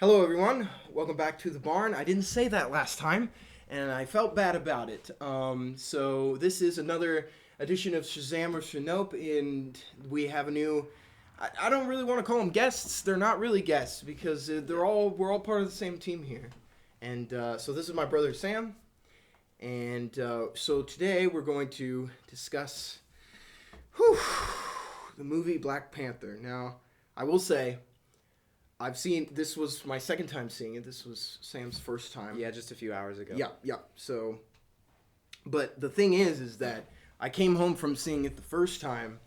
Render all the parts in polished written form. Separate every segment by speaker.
Speaker 1: Hello, everyone. Welcome back to the barn. I didn't say that last time, and I felt bad about it. So this is another edition of Shazam or Shanope, and we have a new. I don't really want to call them guests. They're not really guests because we're all part of the same team here. And so this is my brother Sam, and so today we're going to discuss the movie Black Panther. Now, I will say. This was my second time seeing it. This was Sam's first time.
Speaker 2: Yeah, just a few hours ago.
Speaker 1: Yeah. So, but the thing is that I came home from seeing it the first time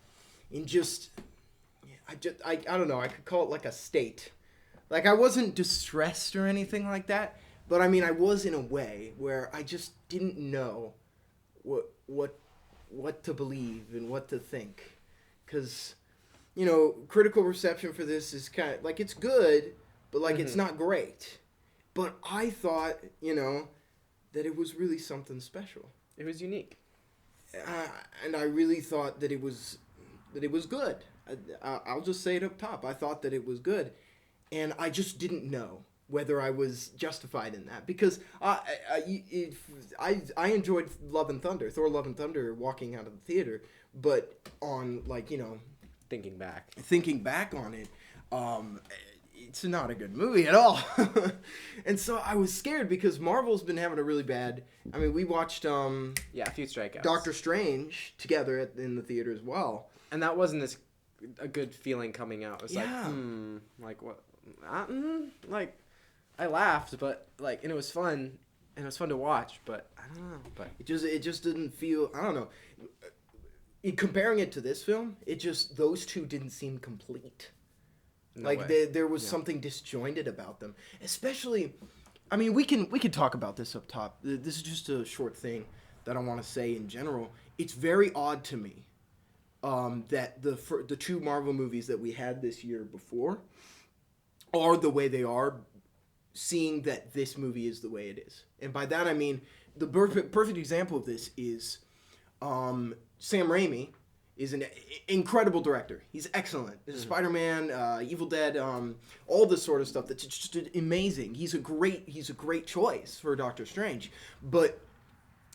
Speaker 1: in I don't know, I could call it like a state. Like I wasn't distressed or anything like that, but I mean I was in a way where I just didn't know what to believe and what to think. 'Cause critical reception for this is kind of like it's good, but like it's not great. But I thought, that it was really something special.
Speaker 2: It was unique.
Speaker 1: And I really thought that it was good. I'll just say it up top. I thought that it was good, and I just didn't know whether I was justified in that because I enjoyed Love and Thunder, Thor: Love and Thunder, walking out of the theater, but on
Speaker 2: Thinking back on it, it's not a good movie at all. And so I was scared because Marvel's been having a really bad. I mean, we watched a few strikeouts.
Speaker 1: Doctor Strange together in the theater as well,
Speaker 2: and that wasn't a good feeling coming out. It was like what? Like I laughed, but and it was fun, and it was fun to watch. But I don't know. But
Speaker 1: it just didn't feel. I don't know. Comparing it to this film, those two didn't seem complete.
Speaker 2: No
Speaker 1: like there was something disjointed about them. Especially, I mean, we can talk about this up top. This is just a short thing that I want to say in general. It's very odd to me that the two Marvel movies that we had this year before are the way they are. Seeing that this movie is the way it is, and by that I mean the perfect example of this is. Sam Raimi is an incredible director. He's excellent. Spider-Man, Evil Dead, all this sort of stuff. That's just amazing. He's a great choice for Doctor Strange. But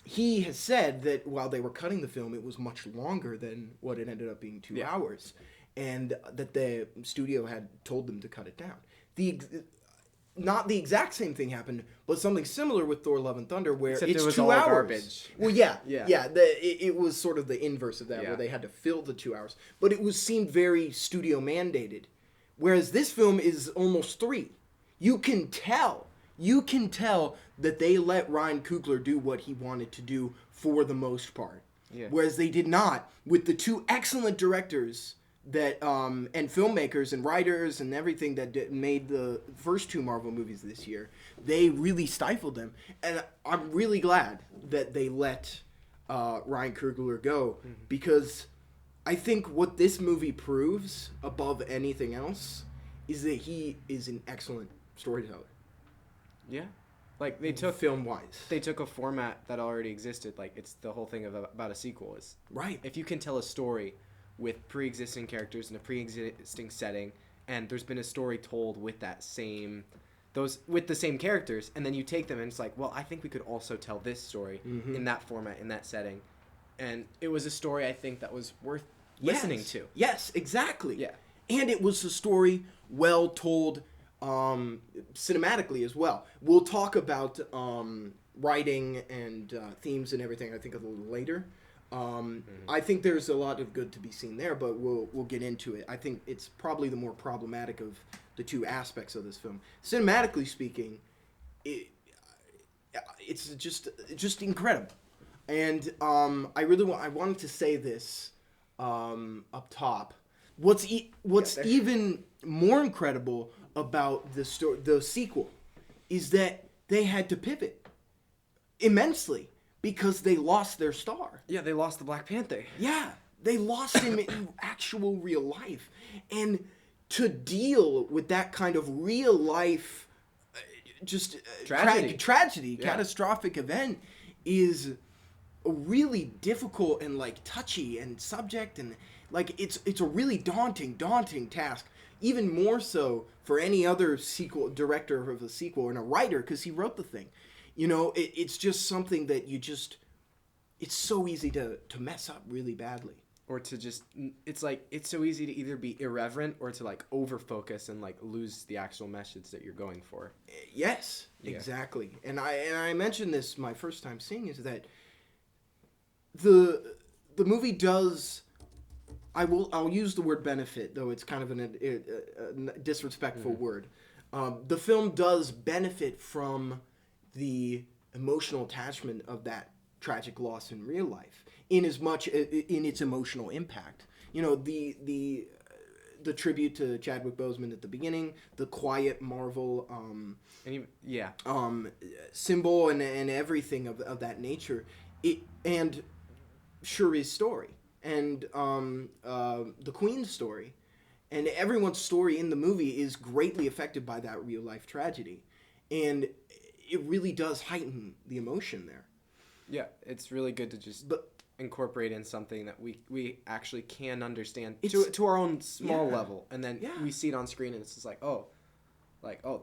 Speaker 1: he has said that while they were cutting the film, it was much longer than what it ended up being 2 hours, and that the studio had told them to cut it down. Not the exact same thing happened, but something similar with Thor: Love and Thunder, where
Speaker 2: Except
Speaker 1: it's
Speaker 2: it was
Speaker 1: 2
Speaker 2: all
Speaker 1: hours.
Speaker 2: Garbage.
Speaker 1: Well, yeah. It was sort of the inverse of that, where they had to fill the 2 hours, but it seemed very studio mandated. Whereas this film is almost 3. You can tell that they let Ryan Coogler do what he wanted to do for the most part.
Speaker 2: Yeah.
Speaker 1: Whereas they did not with the two excellent directors. That and filmmakers and writers and everything that made the first two Marvel movies this year, they really stifled them, and I'm really glad that they let Ryan Coogler go because I think what this movie proves above anything else is that he is an excellent storyteller.
Speaker 2: Yeah, like they took
Speaker 1: film wise.
Speaker 2: They took a format that already existed. Like it's the whole thing about a sequel is
Speaker 1: right.
Speaker 2: If you can tell a story with pre-existing characters in a pre-existing setting, and there's been a story told with the same characters, and then you take them and it's like, well, I think we could also tell this story in that format, in that setting, and it was a story I think that was worth listening to.
Speaker 1: Yes, exactly.
Speaker 2: Yeah,
Speaker 1: and it was a story well told, cinematically as well. We'll talk about writing and themes and everything. I think a little later. I think there's a lot of good to be seen there, but we'll get into it. I think it's probably the more problematic of the two aspects of this film. Cinematically speaking, it's just incredible, and I wanted to say this up top. What's even more incredible about the sequel is that they had to pivot immensely. Because they lost their star.
Speaker 2: Yeah, they lost the Black Panther.
Speaker 1: Yeah, they lost him in actual real life. And to deal with that kind of real life, tragedy, catastrophic event is a really difficult and touchy and subject and it's a really daunting task. even more so for any other sequel director of a sequel and a writer, because he wrote the thing. You know, it's just something that it's so easy to mess up really badly.
Speaker 2: Or to just, it's like, it's so easy to either be irreverent or to like over focus and like lose the actual message that you're going for.
Speaker 1: Yes,
Speaker 2: Yeah.
Speaker 1: exactly. And I mentioned this my first time seeing, is that the movie does, I'll use the word benefit, though it's kind of a disrespectful word. The film does benefit from the emotional attachment of that tragic loss in real life, in as much in its emotional impact. You know, the tribute to Chadwick Boseman at the beginning, the quiet Marvel symbol and everything of that nature, and Shuri's story, and the Queen's story, and everyone's story in the movie is greatly affected by that real life tragedy, and it really does heighten the emotion there.
Speaker 2: Yeah, it's really good to just incorporate in something that we actually can understand to our own small level, and then we see it on screen, and it's just like, oh,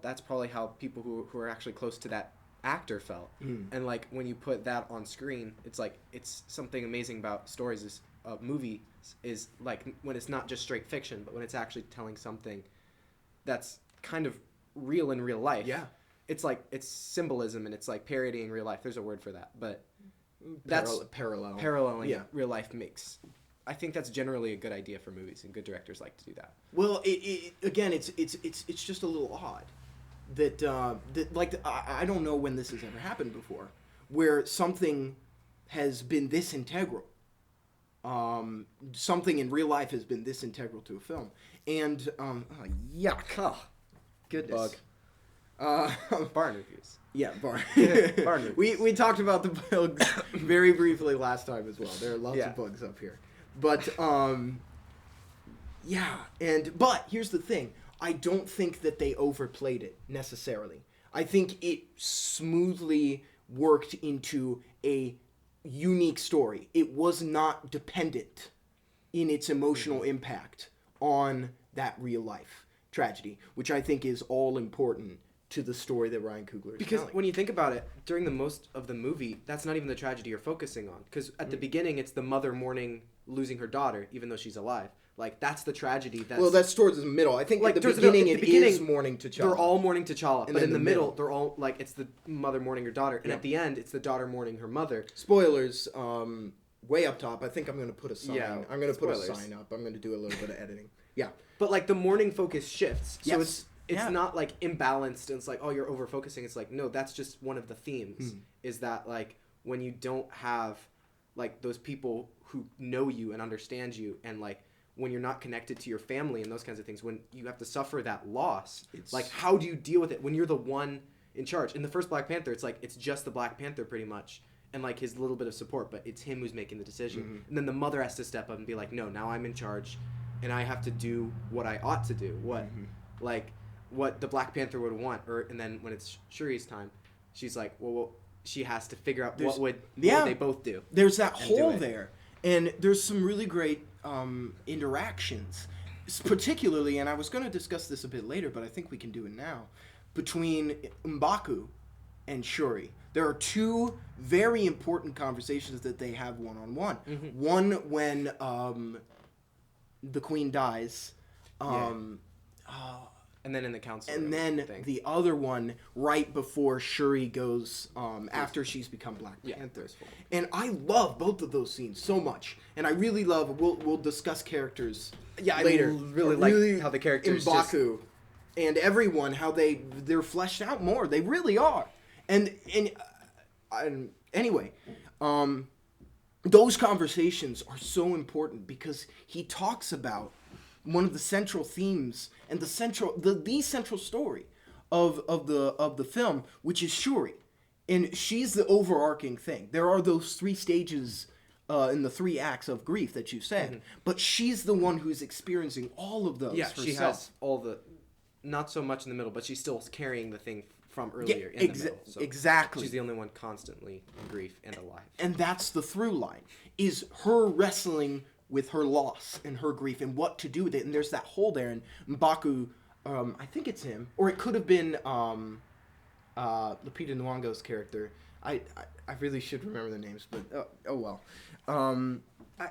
Speaker 2: that's probably how people who are actually close to that actor felt. And like when you put that on screen, it's like, it's something amazing about stories is movie is like when it's not just straight fiction, but when it's actually telling something that's kind of real in real life.
Speaker 1: Yeah.
Speaker 2: It's like, it's symbolism, and it's like parodying real life. There's a word for that, but that's paralleling real life makes. I think that's generally a good idea for movies, and good directors like to do that.
Speaker 1: Well, again, it's just a little odd that I don't know when this has ever happened before, where something has been this integral. Something in real life has been this integral to a film, and yuck, goodness.
Speaker 2: Barn reviews.
Speaker 1: Yeah, barn.
Speaker 2: Barn reviews.
Speaker 1: We talked about the bugs very briefly last time as well. There are lots of bugs up here, but but here's the thing. I don't think that they overplayed it necessarily. I think it smoothly worked into a unique story. It was not dependent in its emotional impact on that real life tragedy, which I think is all important to the story that Ryan Coogler is
Speaker 2: because
Speaker 1: telling.
Speaker 2: When you think about it, during the most of the movie, that's not even the tragedy you're focusing on. Because at the beginning, it's the mother mourning losing her daughter, even though she's alive. Like, that's the tragedy.
Speaker 1: That's towards the middle. I think like at the beginning, it is mourning T'Challa.
Speaker 2: They're all mourning T'Challa. But in the middle, they're all, like, it's the mother mourning her daughter. And at the end, it's the daughter mourning her mother.
Speaker 1: Spoilers, way up top. I think I'm going to put a sign.
Speaker 2: Yeah,
Speaker 1: I'm going to put a sign up. I'm going to do a little bit of editing. Yeah.
Speaker 2: But, like, the mourning focus shifts. So
Speaker 1: Yes.
Speaker 2: it's not, like, imbalanced, and it's like, oh, you're over-focusing. It's like, no, that's just one of the themes, is that, like, when you don't have, like, those people who know you and understand you, and, like, when you're not connected to your family and those kinds of things, when you have to suffer that loss, like, how do you deal with it when you're the one in charge? In the first Black Panther, it's like, it's just the Black Panther, pretty much, and, like, his little bit of support, but it's him who's making the decision. And then the mother has to step up and be like, no, now I'm in charge, and I have to do what I ought to do, what the Black Panther would want. And then when it's Shuri's time, she's like, well she has to figure out what would they both do.
Speaker 1: There's that hole there, and there's some really great interactions, particularly, and I was going to discuss this a bit later, but I think we can do it now, between M'Baku and Shuri. There are two very important conversations that they have one-on-one. One when the Queen dies,
Speaker 2: and then in the council
Speaker 1: and then the other one right before Shuri goes, after she's become Black Panther. And I love both of those scenes so much. And I really love, we'll discuss characters later.
Speaker 2: I really like how the characters
Speaker 1: M'Baku and everyone, how they're fleshed out more. They really are. And anyway, those conversations are so important because he talks about one of the central themes and the central story of the film, which is Shuri, and she's the overarching thing. There are those three stages in the three acts of grief that you said, but she's the one who's experiencing all of those.
Speaker 2: Yeah,
Speaker 1: herself.
Speaker 2: She has all the, not so much in the middle, but she's still carrying the thing from earlier in the middle. So
Speaker 1: exactly.
Speaker 2: She's the only one constantly in grief and alive.
Speaker 1: And that's the through line, is her wrestling with her loss and her grief and what to do with it. And there's that hole there. And M'Baku, I think it's him, or it could have been Lupita Nyong'o's character. I really should remember the names, but oh well.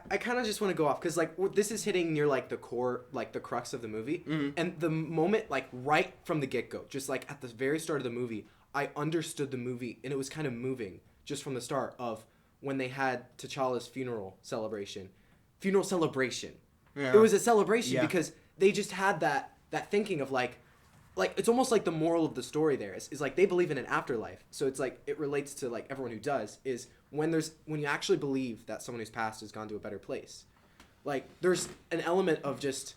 Speaker 2: I kind of just want to go off because like this is hitting near like the core, like the crux of the movie, and the moment like right from the get go, just like at the very start of the movie, I understood the movie and it was kind of moving just from the start of when they had T'Challa's funeral celebration. Yeah. It was a celebration because they just had that thinking of like it's almost like the moral of the story there is like they believe in an afterlife. So it's like it relates to like everyone who does is when you actually believe that someone who's passed has gone to a better place. Like there's an element of just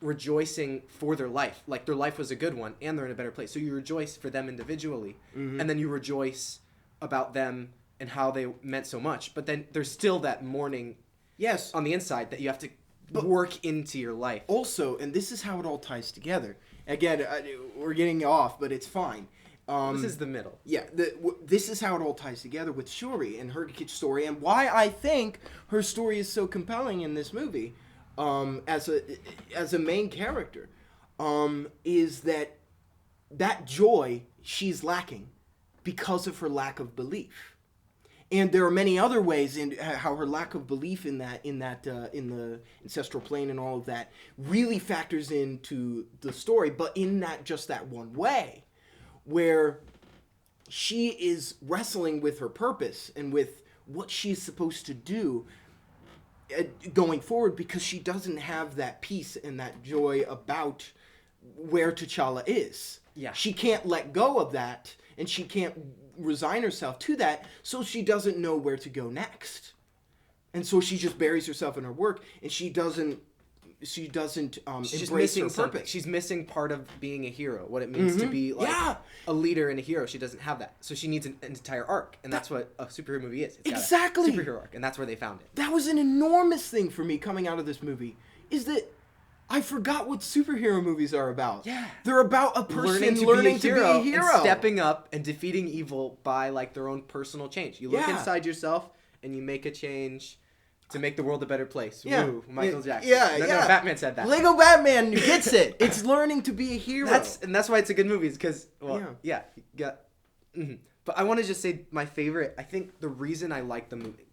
Speaker 2: rejoicing for their life. Like their life was a good one and they're in a better place. So you rejoice for them individually and then you rejoice about them and how they meant so much. But then there's still that mourning on the inside that you have to work into your life.
Speaker 1: Also, and this is how it all ties together. Again, we're getting off, but it's fine.
Speaker 2: This is the middle.
Speaker 1: Yeah, this is how it all ties together with Shuri and her story, and why I think her story is so compelling in this movie, as a main character, is that joy she's lacking because of her lack of belief. And there are many other ways in how her lack of belief in the ancestral plane and all of that really factors into the story, but in just that one way, where she is wrestling with her purpose and with what she's supposed to do going forward, because she doesn't have that peace and that joy about where T'Challa is.
Speaker 2: Yeah.
Speaker 1: She can't let go of that, and she can't resign herself to that, so she doesn't know where to go next. And so she just buries herself in her work, and she doesn't embrace her purpose.
Speaker 2: She's missing part of being a hero, what it means to be like a leader and a hero. She doesn't have that. So she needs an entire arc, and that's what a superhero movie is. It's
Speaker 1: exactly.
Speaker 2: got a superhero arc, and that's where they found it.
Speaker 1: That was an enormous thing for me coming out of this movie, is that I forgot what superhero movies are about.
Speaker 2: Yeah.
Speaker 1: They're about a person learning to be a hero.
Speaker 2: And stepping up and defeating evil by like their own personal change. You look inside yourself and you make a change to make the world a better place.
Speaker 1: Yeah.
Speaker 2: Woo, Michael Jackson.
Speaker 1: No,
Speaker 2: Batman said that.
Speaker 1: Lego Batman gets it. It's learning to be a hero.
Speaker 2: That's why it's a good movie, because
Speaker 1: Mm-hmm.
Speaker 2: But I want to just say my favorite, I think the reason I like the movie,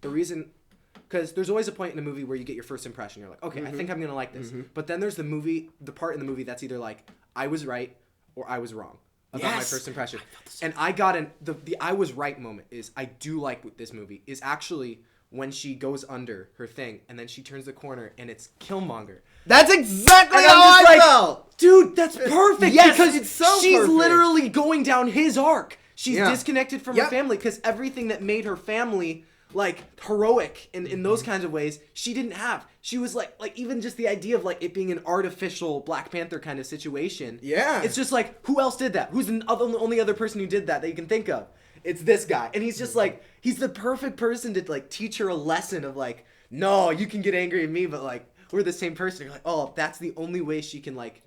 Speaker 2: because there's always a point in a movie where you get your first impression. You're like, okay, I think I'm going to like this. But then there's the part in the movie that's either like, I was right or I was wrong about my first impression. And I got the I was right moment is, I do like this movie, is actually when she goes under her thing and then she turns the corner and it's Killmonger.
Speaker 1: That's exactly how I felt!
Speaker 2: Dude, that's perfect!
Speaker 1: Yes,
Speaker 2: because
Speaker 1: it's so
Speaker 2: she's
Speaker 1: perfect.
Speaker 2: Literally going down his arc. She's disconnected from her family, because everything that made her family like heroic in those kinds of ways, she didn't have. She was like even just the idea of like it being an artificial Black Panther kind of situation.
Speaker 1: Yeah.
Speaker 2: It's just like, who else did that? Who's the only other person who did that you can think of? It's this guy. And he's just like, he's the perfect person to like teach her a lesson of like, no, you can get angry at me, but like, we're the same person. You're like, oh, that's the only way she can like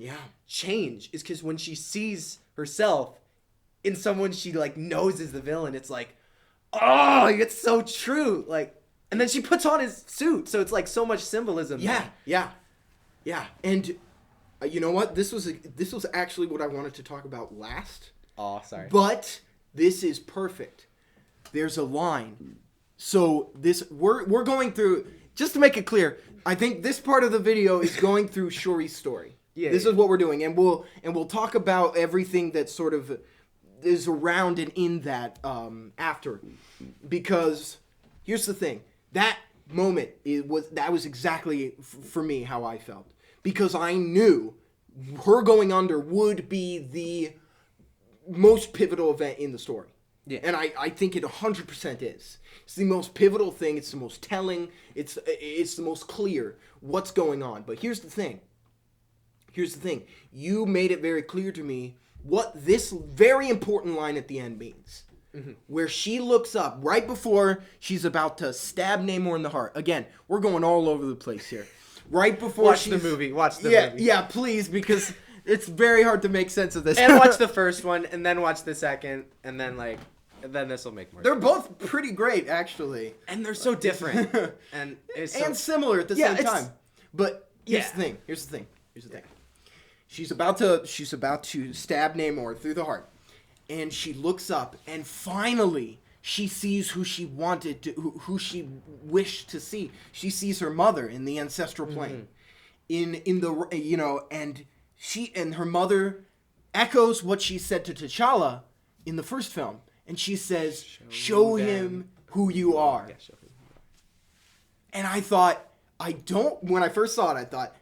Speaker 2: change, is because when she sees herself in someone she like knows is the villain, it's like, oh, it's so true. Like, and then she puts on his suit, so it's like so much symbolism.
Speaker 1: Yeah. And you know what? This was actually what I wanted to talk about last.
Speaker 2: Oh, sorry.
Speaker 1: But this is perfect. There's a line. So we're going through, just to make it clear, I think this part of the video is going through Shuri's story. This is what we're doing, and we'll talk about everything that sort of is around and in that after, because here's the thing, that moment was exactly for me how I felt, because I knew her going under would be the most pivotal event in the story. Yeah. And I think it 100% is. It's the most pivotal thing. It's the most telling. It's the most clear what's going on. But here's the thing. You made it very clear to me what this very important line at the end means. Mm-hmm. Where she looks up right before she's about to stab Namor in the heart. Again, we're going all over the place here. Right before
Speaker 2: Watch the movie.
Speaker 1: Yeah, please, because it's very hard to make sense of this.
Speaker 2: And watch the first one, and then watch the second, and then like then this will make more
Speaker 1: They're
Speaker 2: sense.
Speaker 1: both pretty great, actually.
Speaker 2: And they're so different. and it's so...
Speaker 1: And similar at the
Speaker 2: Yeah,
Speaker 1: same
Speaker 2: it's-
Speaker 1: time. But here's
Speaker 2: Yeah.
Speaker 1: the thing. Here's the thing. She's about to stab Namor through the heart. And she looks up, and finally she sees who she wanted to, who she wished to see. She sees her mother in the ancestral plane. In the, you know, and her mother echoes what she said to T'Challa in the first film. And she says, show him who you are.
Speaker 2: Yeah, show him.
Speaker 1: And I thought, when I first saw it, I thought,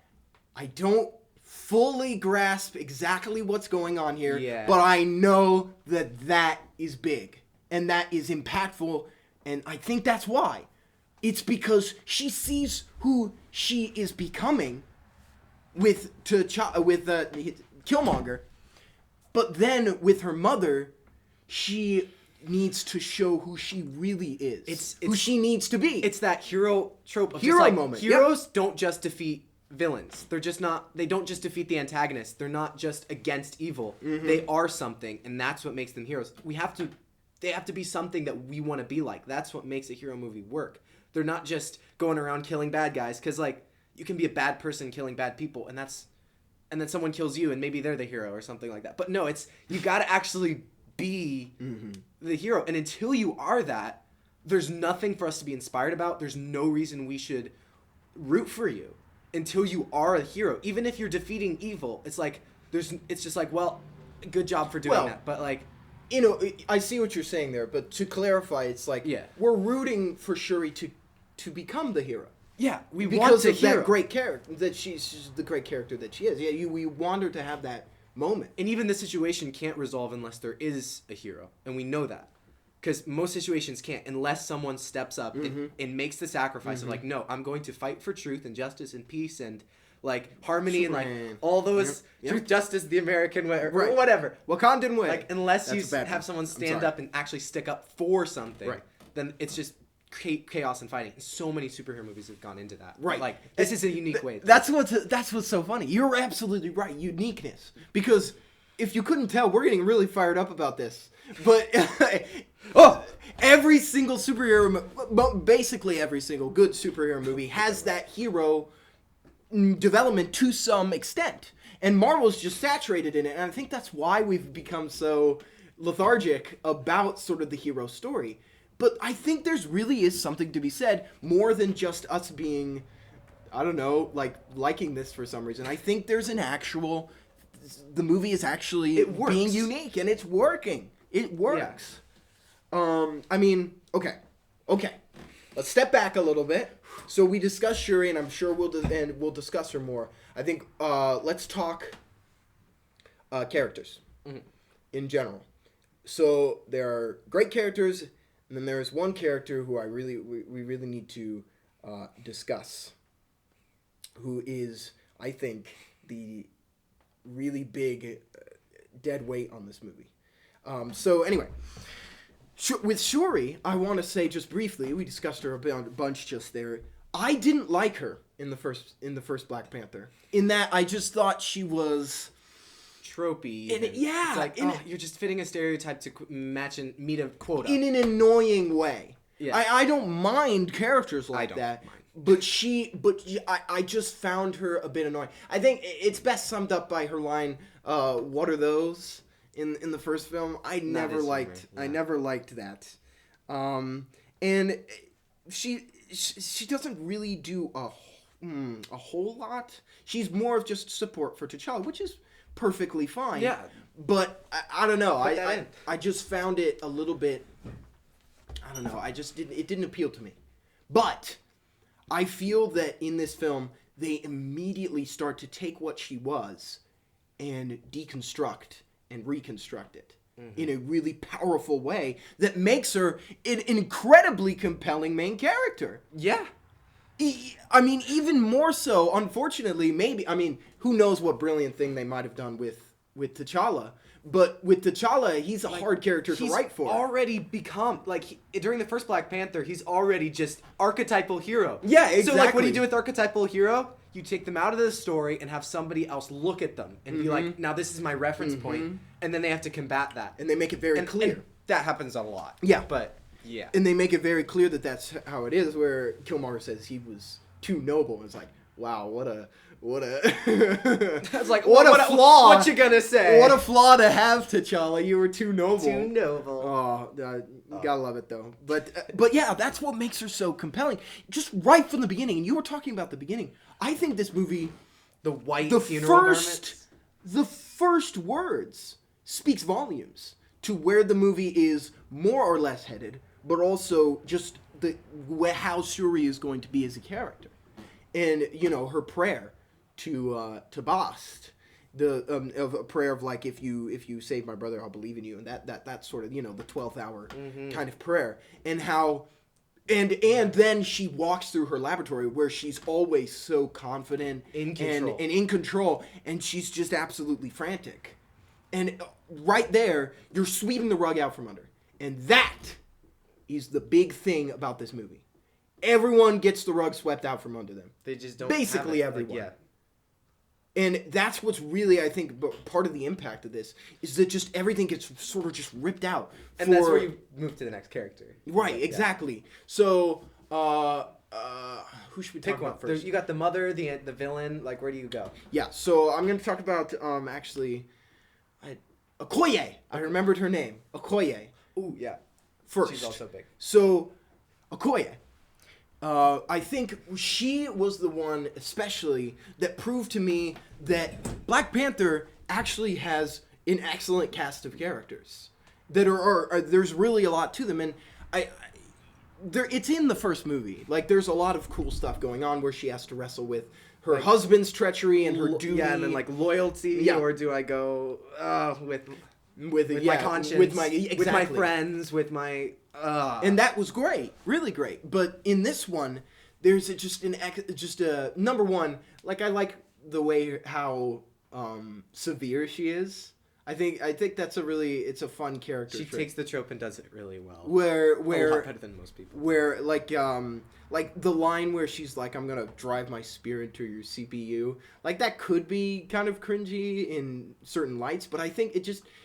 Speaker 1: I don't fully grasp exactly what's going on here,
Speaker 2: Yeah.
Speaker 1: but I know that is big and that is impactful, and I think that's why. It's because she sees who she is becoming with Killmonger, but then with her mother, she needs to show who she really is. Who she needs to be.
Speaker 2: It's that hero trope of
Speaker 1: Hero
Speaker 2: just like,
Speaker 1: moment.
Speaker 2: Heroes don't just defeat villains. They're just not. They don't just defeat the antagonist. They're not just against evil. They are something, and that's what makes them heroes. They have to be something that we want to be like. That's what makes a hero movie work. They're not just going around killing bad guys, because like you can be a bad person killing bad people, and then someone kills you, and maybe they're the hero or something like that. But no, it's you got to actually be the hero, and until you are that, there's nothing for us to be inspired about. There's no reason we should root for you until you are a hero. Even if you're defeating evil, it's like it's just like, well, good job for doing that. But like,
Speaker 1: you know, I see what you're saying there, but to clarify, it's like we're rooting for Shuri to become the hero.
Speaker 2: Yeah, we
Speaker 1: because
Speaker 2: want to
Speaker 1: of that great character that she's the great character that she is. Yeah, we want her to have that moment.
Speaker 2: And even the situation can't resolve unless there is a hero, and we know that. Because most situations can't, unless someone steps up and makes the sacrifice of like, no, I'm going to fight for truth and justice and peace and like harmony and like all those truth, justice, the American way, or whatever,
Speaker 1: Wakandan way.
Speaker 2: Like unless you have someone stand up and actually stick up for something, then it's just chaos and fighting. And so many superhero movies have gone into that.
Speaker 1: Right.
Speaker 2: Like this is a unique way.
Speaker 1: That's what's so funny. You're absolutely right. Uniqueness. Because if you couldn't tell, we're getting really fired up about this. But every single superhero, basically every single good superhero movie has that hero development to some extent. And Marvel's just saturated in it. And I think that's why we've become so lethargic about sort of the hero story. But I think there's really is something to be said more than just us being, I don't know, like liking this for some reason. I think there's an actual, the movie is actually being unique and it's working. It works. Yeah. I mean, okay. Let's step back a little bit. So we discussed Shuri, and I'm sure we'll discuss her more. I think let's talk characters in general. So there are great characters, and then there's one character who we really need to discuss, who is, I think, the really big dead weight on this movie. So anyway, with Shuri, I want to say just briefly, we discussed her a bunch just there. I didn't like her in the first Black Panther. In that, I just thought she was
Speaker 2: tropey.
Speaker 1: It's
Speaker 2: like you're just fitting a stereotype to meet a quota
Speaker 1: in an annoying way.
Speaker 2: Yeah.
Speaker 1: I don't mind characters like that. But I just found her a bit annoying. I think it's best summed up by her line, "What are those?" in the first film. I never liked that. And she doesn't really do a whole lot. She's more of just support for T'Challa, which is perfectly fine.
Speaker 2: Yeah.
Speaker 1: But I don't know. I just found it a little bit, I don't know. It didn't appeal to me. But I feel that in this film, they immediately start to take what she was and deconstruct and reconstruct it in a really powerful way that makes her an incredibly compelling main character.
Speaker 2: Yeah.
Speaker 1: I mean, even more so, unfortunately, maybe, I mean, who knows what brilliant thing they might have done with T'Challa. But with T'Challa, he's a hard character to write for.
Speaker 2: He's already become, during the first Black Panther, he's already just archetypal hero.
Speaker 1: Yeah, exactly.
Speaker 2: So, what do you do with archetypal hero? You take them out of the story and have somebody else look at them and be like, now this is my reference point. And then they have to combat that.
Speaker 1: And they make it very clear.
Speaker 2: that happens a lot.
Speaker 1: Yeah.
Speaker 2: But yeah.
Speaker 1: And they make it very clear that that's how it is, where Killmonger says he was too noble. It's like, wow, what a
Speaker 2: It's like,
Speaker 1: what a flaw.
Speaker 2: What you gonna say?
Speaker 1: What a flaw to have, T'Challa. You were too noble.
Speaker 2: Too noble.
Speaker 1: Oh, you gotta love it though. But yeah, that's what makes her so compelling. Just right from the beginning. And you were talking about the beginning. I think this movie,
Speaker 2: The white
Speaker 1: the
Speaker 2: funeral
Speaker 1: first, the first words speaks volumes to where the movie is more or less headed, but also just how Shuri is going to be as a character, and her prayer to Bast, of a prayer of like, if you save my brother, I'll believe in you, and that sort of the 12th hour kind of prayer, and how. And then she walks through her laboratory where she's always so confident and in control, and she's just absolutely frantic. And right there, you're sweeping the rug out from under. And that is the big thing about this movie. Everyone gets the rug swept out from under them.
Speaker 2: They just don't.
Speaker 1: Basically
Speaker 2: have it.
Speaker 1: everyone.
Speaker 2: Like,
Speaker 1: And that's what's really, I think, part of the impact of this is that just everything gets sort of just ripped out.
Speaker 2: And that's where you move to the next character.
Speaker 1: Right, exactly. So, who should we talk about first?
Speaker 2: You got the mother, the villain. Like, where do you go?
Speaker 1: Yeah, so I'm going to talk about, Okoye. I remembered her name. Okoye.
Speaker 2: Ooh, yeah.
Speaker 1: First.
Speaker 2: She's also big.
Speaker 1: So, Okoye. I think she was the one, especially, that proved to me that Black Panther actually has an excellent cast of characters. That are there's really a lot to them, and it's in the first movie. Like, there's a lot of cool stuff going on where she has to wrestle with her husband's treachery and her duty.
Speaker 2: Yeah, and then like loyalty.
Speaker 1: Yeah.
Speaker 2: Or do I go with
Speaker 1: my
Speaker 2: conscience,
Speaker 1: with my
Speaker 2: friends, with my.
Speaker 1: And that was great, really great. But in this one, there's just a number one. Like, I like the way how severe she is. I think that's it's a fun character.
Speaker 2: She
Speaker 1: trait.
Speaker 2: takes the trope and does it really well.
Speaker 1: Where
Speaker 2: a lot better than most people.
Speaker 1: Where like the line where she's like, "I'm gonna drive my spear into your CPU," like that could be kind of cringy in certain lights, but I think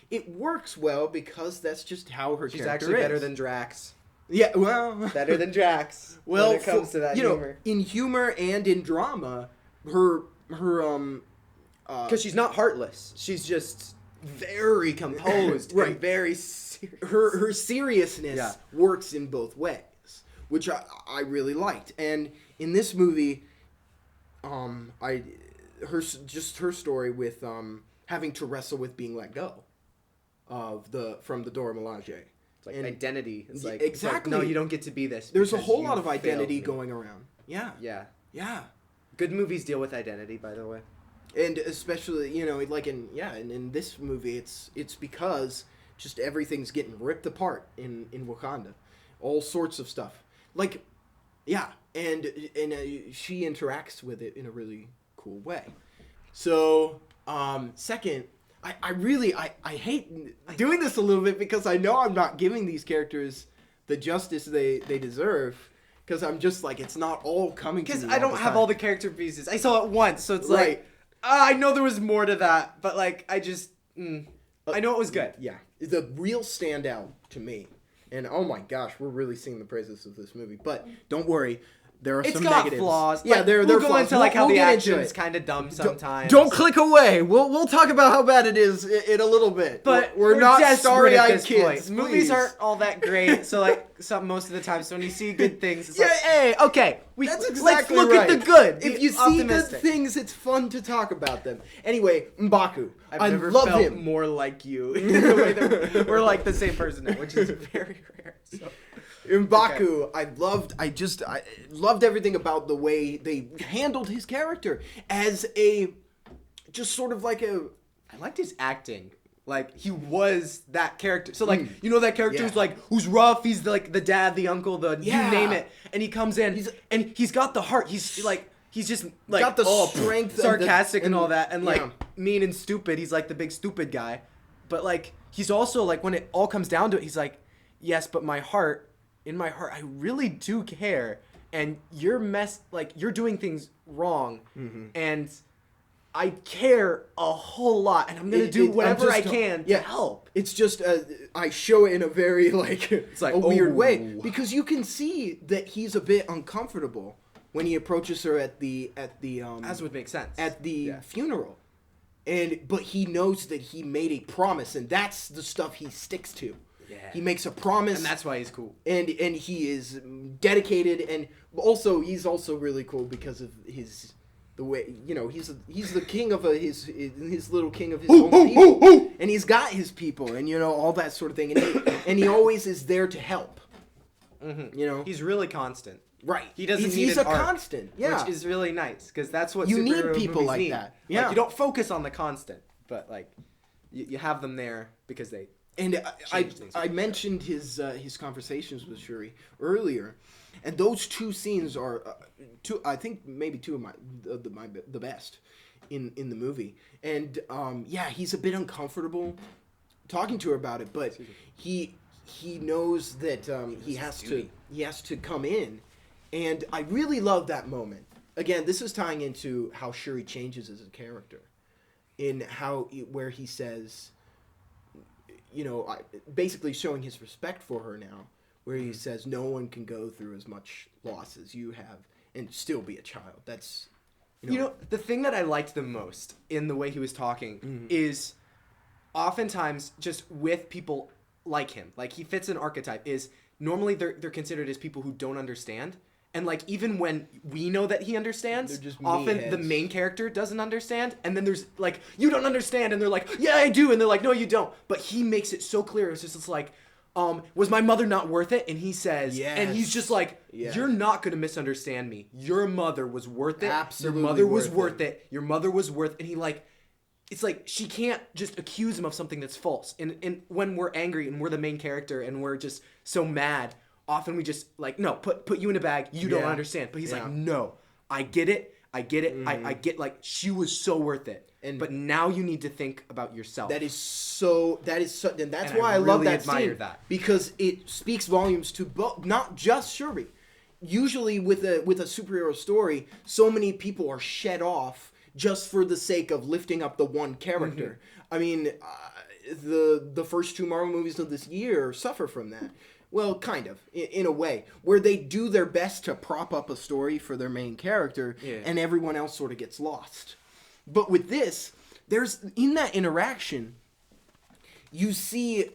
Speaker 1: it works well because that's just how her
Speaker 2: She's
Speaker 1: character
Speaker 2: actually
Speaker 1: is.
Speaker 2: better than Drax.
Speaker 1: Yeah, well,
Speaker 2: better than Drax.
Speaker 1: Well,
Speaker 2: when it comes to that humor.
Speaker 1: In humor and in drama, her
Speaker 2: because she's not heartless. She's just very composed
Speaker 1: right.
Speaker 2: and very serious.
Speaker 1: Her seriousness works in both ways, which I really liked. And in this movie, her story with having to wrestle with being let go from the Dora Milaje.
Speaker 2: It's like identity. It's like
Speaker 1: exactly.
Speaker 2: No, you don't get to be this.
Speaker 1: There's a whole lot of identity going around. Yeah.
Speaker 2: Yeah.
Speaker 1: Yeah.
Speaker 2: Good movies deal with identity, by the way.
Speaker 1: And especially, like in this movie, it's because just everything's getting ripped apart in Wakanda, all sorts of stuff. Like, yeah, and she interacts with it in a really cool way. So, second, I hate doing this a little bit because I know I'm not giving these characters the justice they deserve. Because I'm just like, it's not all coming to me.
Speaker 2: Because I don't have all the character pieces. I saw it once, so it's like, I know there was more to that, but like, I just, I know it was good.
Speaker 1: Yeah. The real standout to me, and oh my gosh, we're really singing the praises of this movie, but don't worry, there are some negatives.
Speaker 2: It's got flaws.
Speaker 1: Yeah, there are flaws.
Speaker 2: We'll go into like how the action's
Speaker 1: it.
Speaker 2: kind of dumb sometimes.
Speaker 1: Don't click away. We'll talk about how bad it is in a little bit.
Speaker 2: But
Speaker 1: we're not
Speaker 2: starry-eyed
Speaker 1: kids.
Speaker 2: Movies aren't all that great, so like most of the time, so when you see good things, it's like,
Speaker 1: hey,
Speaker 2: okay,
Speaker 1: that's exactly
Speaker 2: let's look
Speaker 1: right.
Speaker 2: at the good.
Speaker 1: If you see good things, it's fun to talk about them. Anyway, M'Baku.
Speaker 2: I love him more like you. In the way that we're like the same person now, which is very rare. So.
Speaker 1: M'Baku, okay. I loved everything about the way they handled his character as just sort of like
Speaker 2: I liked his acting. Like, he was that character. So, like, that character who's, like, who's rough. He's, like, the dad, the uncle, you name it. And he comes in, he's got the heart. He's just, like,
Speaker 1: got the strength.
Speaker 2: Sarcastic and all that. And, like, mean and stupid. He's, like, the big stupid guy. But, like, he's also, like, when it all comes down to it, he's like, yes, but in my heart, I really do care. And you're doing things wrong. Mm-hmm. And I care a whole lot, and I'm gonna do whatever I can to help.
Speaker 1: It's just I show it in a very it's
Speaker 2: like,
Speaker 1: a weird way
Speaker 2: oh.
Speaker 1: because you can see that he's a bit uncomfortable when he approaches her at the
Speaker 2: as would make sense
Speaker 1: at the funeral, but he knows that he made a promise, and that's the stuff he sticks to.
Speaker 2: Yeah.
Speaker 1: He makes a promise,
Speaker 2: and that's why he's cool.
Speaker 1: And he is dedicated, and also he's also really cool because of the way, he's the king of his little king of his own people, and he's got his people, and all that sort of thing, and he always is there to help.
Speaker 2: Mm-hmm. He's really constant.
Speaker 1: Right.
Speaker 2: He doesn't need
Speaker 1: he's
Speaker 2: an
Speaker 1: a
Speaker 2: arc,
Speaker 1: constant. Yeah.
Speaker 2: which is really nice because that's what
Speaker 1: you need
Speaker 2: superhero
Speaker 1: people
Speaker 2: movies
Speaker 1: like
Speaker 2: need.
Speaker 1: that. Yeah.
Speaker 2: You don't focus on the constant, but you have them there because they.
Speaker 1: And I mentioned his conversations with Shuri earlier, and those two scenes are I think maybe two of the best in the movie. And he's a bit uncomfortable talking to her about it, but he knows that he has to come in, and I really love that moment. Again, this is tying into how Shuri changes as a character, in where he says, basically showing his respect for her now, where he says no one can go through as much loss as you have and still be a child. That's
Speaker 2: the thing that I liked the most in the way he was talking is oftentimes just with people like him, like he fits an archetype, is normally they're considered as people who don't understand. And even when we know that he understands, often the main character doesn't understand. And then there's you don't understand, and they're like, yeah, I do, and they're like, no, you don't. But he makes it so clear. It's just was my mother not worth it? And he says, and he's just like, you're not gonna misunderstand me. Your mother was worth it.
Speaker 1: Absolutely,
Speaker 2: your mother was worth it. Your mother was worth. And he it's like she can't just accuse him of something that's false. And when we're angry and we're the main character and we're just so mad, often we just no, put you in a bag. You don't understand. But he's like, no, I get it. I get it. I get she was so worth it. But now you need to think about yourself.
Speaker 1: That is so, and that's why I love that scene. Because it speaks volumes to not just Shuri. Usually with a superhero story, so many people are shed off just for the sake of lifting up the one character. I mean, the first two Marvel movies of this year suffer from that. Well, kind of, in a way, where they do their best to prop up a story for their main character, and everyone else sort of gets lost. But with this, in that interaction, you see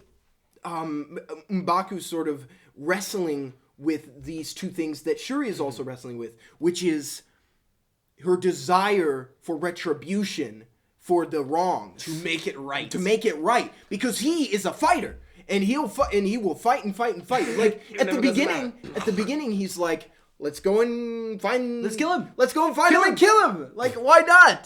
Speaker 1: M'Baku sort of wrestling with these two things that Shuri is also wrestling with, which is her desire for retribution for the wrongs.
Speaker 2: To make it right.
Speaker 1: Because he is a fighter. And he will fight and fight. Like at the beginning, he's like, "Let's go and find.
Speaker 2: Let's kill him.
Speaker 1: Let's go and find him and kill him. Like, why not?"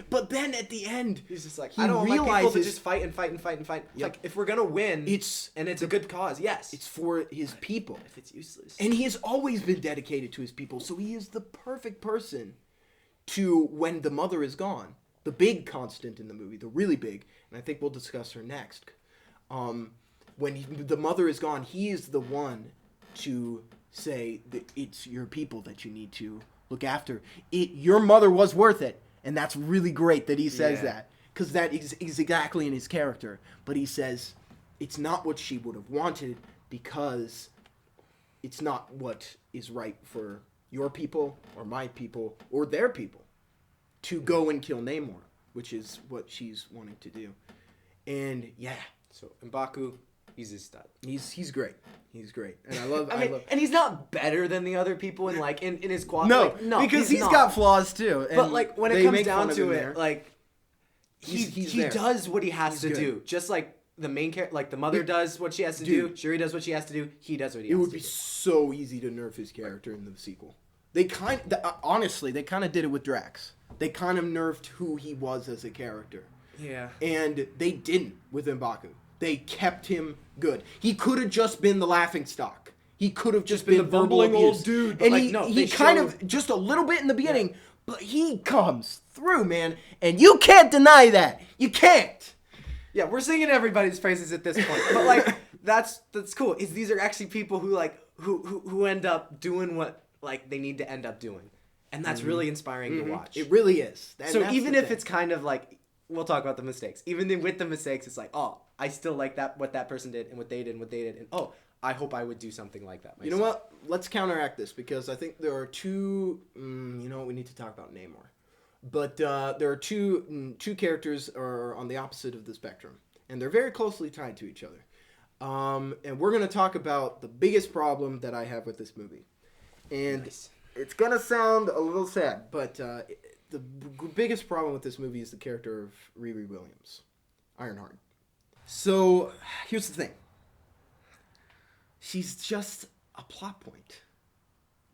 Speaker 1: But then at the end,
Speaker 2: he's just like,
Speaker 1: he
Speaker 2: "I don't want my people to just fight and fight.
Speaker 1: Yep.
Speaker 2: Like, if we're gonna win, it's a good cause. Yes,
Speaker 1: it's for his people.
Speaker 2: If it's useless,
Speaker 1: and he has always been dedicated to his people, so he is the perfect person to when the mother is gone. The big constant in the movie, the really big, and I think we'll discuss her next. When the mother is gone, he is the one to say that it's your people that you need to look after. Your mother was worth it, and that's really great that he says that, because that is exactly in his character. But he says it's not what she would have wanted, because it's not what is right for your people or my people or their people to go and kill Namor, which is what she's wanting to do. And
Speaker 2: so M'Baku, he's his stud.
Speaker 1: He's great. He's great, and I love.
Speaker 2: And he's not better than the other people in in his quality.
Speaker 1: No, because he's got flaws too.
Speaker 2: But when it comes down to it, he does what he has to do. Just like the main character, like the mother does what she has to do. Shuri does what she has to do. He does what he has to do.
Speaker 1: It would be so easy to nerf his character in the sequel. They honestly did it with Drax. They kind of nerfed who he was as a character.
Speaker 2: Yeah.
Speaker 1: And they didn't with M'Baku. They kept him good. He could have just been the laughingstock. He could have just been the bumbling old dude. And he kind of, just a little bit in the beginning, but he comes through, man. And you can't deny that. You can't.
Speaker 2: Yeah, we're singing everybody's praises at this point. But that's cool. These are actually people who who end up doing what they need to end up doing. and that's really inspiring to watch.
Speaker 1: It really is.
Speaker 2: So even if it's kind of like, we'll talk about the mistakes. Even with the mistakes, it's like, oh, I still like that what that person did and what they did and what they did, and oh, I hope I would do something like that myself.
Speaker 1: You know what? Let's counteract this because I think there are two. You know what? We need to talk about Namor, but there are two characters are on the opposite of the spectrum, and they're very closely tied to each other. And we're gonna talk about the biggest problem that I have with this movie, and it's gonna sound a little sad, but the biggest problem with this movie is the character of Riri Williams, Ironheart. So here's the thing. She's just a plot point.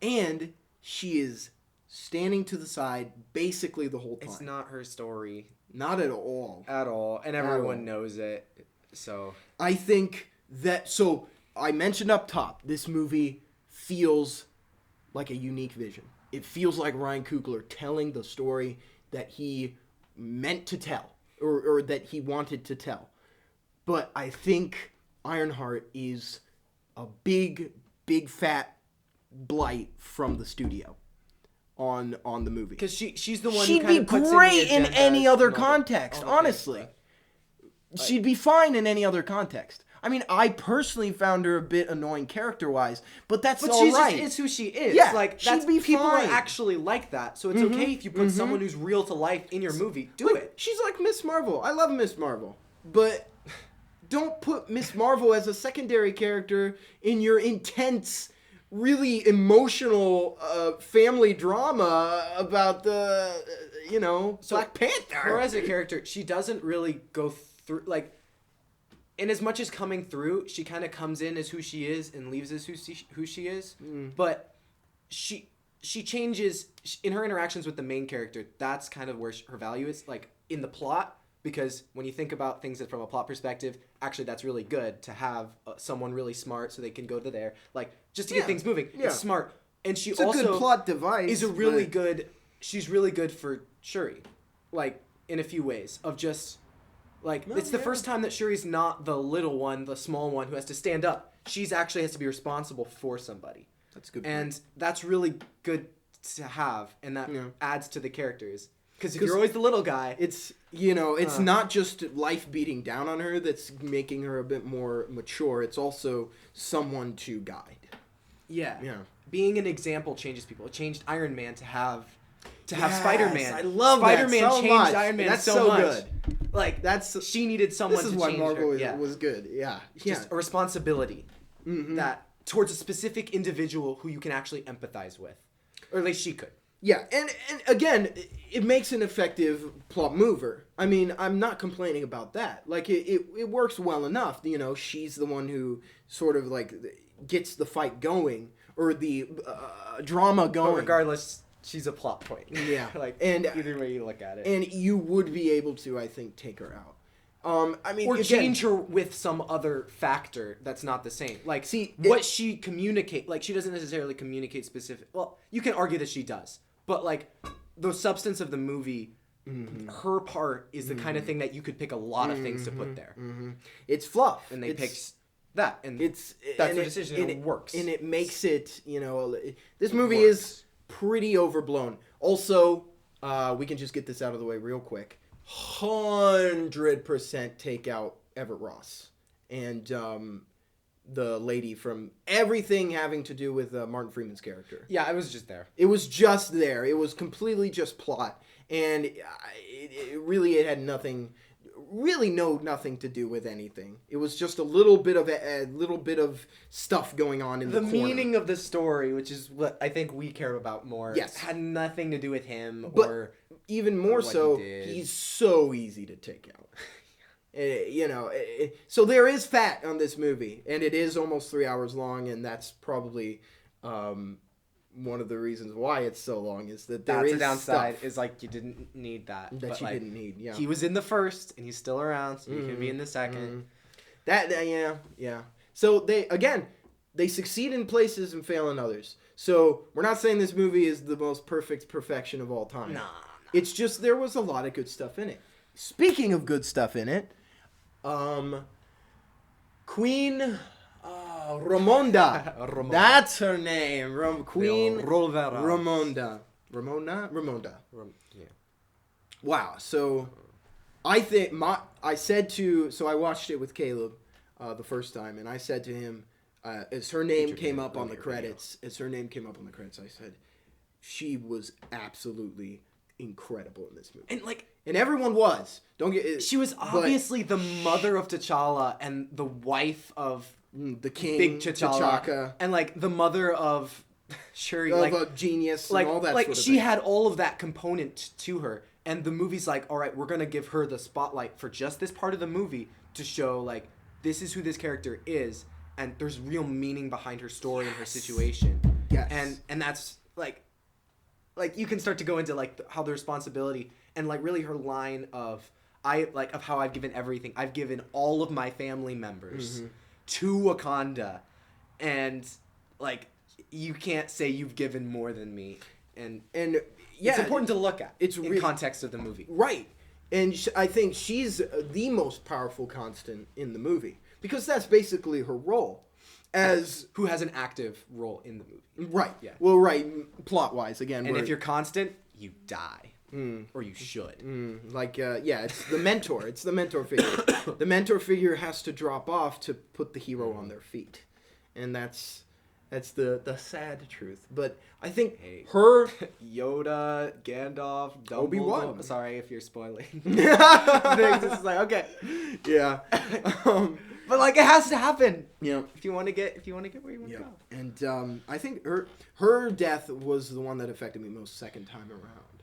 Speaker 1: And she is standing to the side basically the whole time.
Speaker 2: It's not her story.
Speaker 1: Not at all.
Speaker 2: At all. And everyone knows it. So
Speaker 1: I think that... So, I mentioned up top, this movie feels like a unique vision. It feels like Ryan Coogler telling the story that he meant to tell. Or that he wanted to tell. But I think Ironheart is a big fat blight from the studio on the movie.
Speaker 2: Because she's the one
Speaker 1: she'd
Speaker 2: who kind
Speaker 1: be
Speaker 2: of puts
Speaker 1: great
Speaker 2: in
Speaker 1: in any other context, honestly. She'd be fine in any other context. I mean, I personally found her a bit annoying character-wise, but that's all right.
Speaker 2: But it's who she is.
Speaker 1: Yeah,
Speaker 2: like
Speaker 1: she'd be
Speaker 2: people
Speaker 1: fine.
Speaker 2: are actually like that, so it's okay if you put someone who's real to life in your movie. Do it.
Speaker 1: She's like Miss Marvel. I love Miss Marvel, but don't put Miss Marvel as a secondary character in your intense, really emotional family drama about the, Black Panther.
Speaker 2: Her as a character, she doesn't really go through, like, in as much as coming through, she kind of comes in as who she is and leaves as who she is. But she changes, in her interactions with the main character, that's kind of where her value is, like, in the plot. Because when you think about things from a plot perspective, actually that's really good to have someone really smart so they can go to there, like, just to get things moving. Yeah. It's smart. And it's also a good plot device. Is a really good. She's really good for Shuri, like, in a few ways of just, like, it's the first time that Shuri's not the little one, the small one who has to stand up. She's actually has to be responsible for somebody.
Speaker 1: That's good.
Speaker 2: And that's really good to have, and that adds to the characters. Because if you're always the little guy...
Speaker 1: It's, it's not just life beating down on her that's making her a bit more mature. It's also someone to guide.
Speaker 2: Yeah. Being an example changes people. It changed Iron Man to have Spider-Man.
Speaker 1: I love
Speaker 2: Spider-Man
Speaker 1: that so
Speaker 2: changed
Speaker 1: much.
Speaker 2: Iron Man
Speaker 1: that's
Speaker 2: so much.
Speaker 1: Good.
Speaker 2: Like, she needed someone to change her.
Speaker 1: This is why Marvel was good. Yeah.
Speaker 2: Just a responsibility that towards a specific individual who you can actually empathize with. Or at least she could.
Speaker 1: Yeah, and again, it makes an effective plot mover. I mean, I'm not complaining about that. Like, it works well enough. She's the one who sort of, like, gets the fight going, or the drama going.
Speaker 2: But regardless, she's a plot point.
Speaker 1: Yeah.
Speaker 2: Like, and either way you look at it.
Speaker 1: And you would be able to, I think, take her out. I mean,
Speaker 2: or change her with some other factor that's not the same. Like, what she communicate. Like, she doesn't necessarily communicate specific. Well, you can argue that she does. But, like, the substance of the movie, her part is the kind of thing that you could pick a lot of things to put there.
Speaker 1: It's fluff.
Speaker 2: And they picked that. And that's their decision, and it works.
Speaker 1: And it makes it, this movie is pretty overblown. Also, we can just get this out of the way real quick. 100% take out Everett Ross. And, the lady from everything having to do with Martin Freeman's character.
Speaker 2: Yeah, I was just there.
Speaker 1: It was just there. It was completely just plot. And it had nothing to do with anything. It was just a little bit of stuff going on in the corner.
Speaker 2: The meaning of the story, which is what I think we care about more, had nothing to do with him. But
Speaker 1: even more so, he's so easy to take out. So there is fat on this movie, and it is almost 3 hours long, and that's probably one of the reasons why it's so long is that there is
Speaker 2: a downside.
Speaker 1: Stuff
Speaker 2: is like you didn't need that.
Speaker 1: That you didn't need. Yeah,
Speaker 2: he was in the first, and he's still around, so he can be in the second.
Speaker 1: Yeah. So they succeed in places and fail in others. So we're not saying this movie is the most perfect perfection of all time.
Speaker 2: Nah.
Speaker 1: It's just there was a lot of good stuff in it. Speaking of good stuff in it. Queen Ramonda. That's her name. Queen Ramonda. Ramonda.
Speaker 2: Yeah.
Speaker 1: Wow. So I think I watched it with Caleb the first time, and I said to him, as her name came up on the credits, I said, she was absolutely incredible in this movie. And everyone was.
Speaker 2: She was obviously the mother of T'Challa and the wife of
Speaker 1: the king,
Speaker 2: Big T'Challa, and like the mother of Shuri,
Speaker 1: of
Speaker 2: like
Speaker 1: a genius,
Speaker 2: like
Speaker 1: and all that.
Speaker 2: Like
Speaker 1: sort of
Speaker 2: she
Speaker 1: thing.
Speaker 2: had all of that component to her, and the movie's like, all right, we're gonna give her the spotlight for just this part of the movie to show like this is who this character is, and there's real meaning behind her story and her situation.
Speaker 1: Yes.
Speaker 2: And that's like you can start to go into like how the responsibility and like really her line of of how I've given everything. I've given all of my family members to Wakanda, and like you can't say you've given more than me. And
Speaker 1: yeah,
Speaker 2: it's important to look at.
Speaker 1: It's
Speaker 2: in context of the movie,
Speaker 1: right? And I think she's the most powerful constant in the movie because that's basically her role. As
Speaker 2: who has an active role in the movie.
Speaker 1: Right.
Speaker 2: Yeah.
Speaker 1: Well, right. Plot-wise, again.
Speaker 2: And if you're constant, you die. Or you should.
Speaker 1: It's the mentor. It's the mentor figure. The mentor figure has to drop off to put the hero on their feet. And that's the sad truth. But I think her...
Speaker 2: Yoda, Gandalf, Dumbledore.
Speaker 1: Obi-Wan.
Speaker 2: Sorry if you're spoiling. It's just like, okay.
Speaker 1: Yeah.
Speaker 2: But like it has to happen.
Speaker 1: Yeah.
Speaker 2: If you want to get where you want to go.
Speaker 1: And I think her death was the one that affected me most second time around.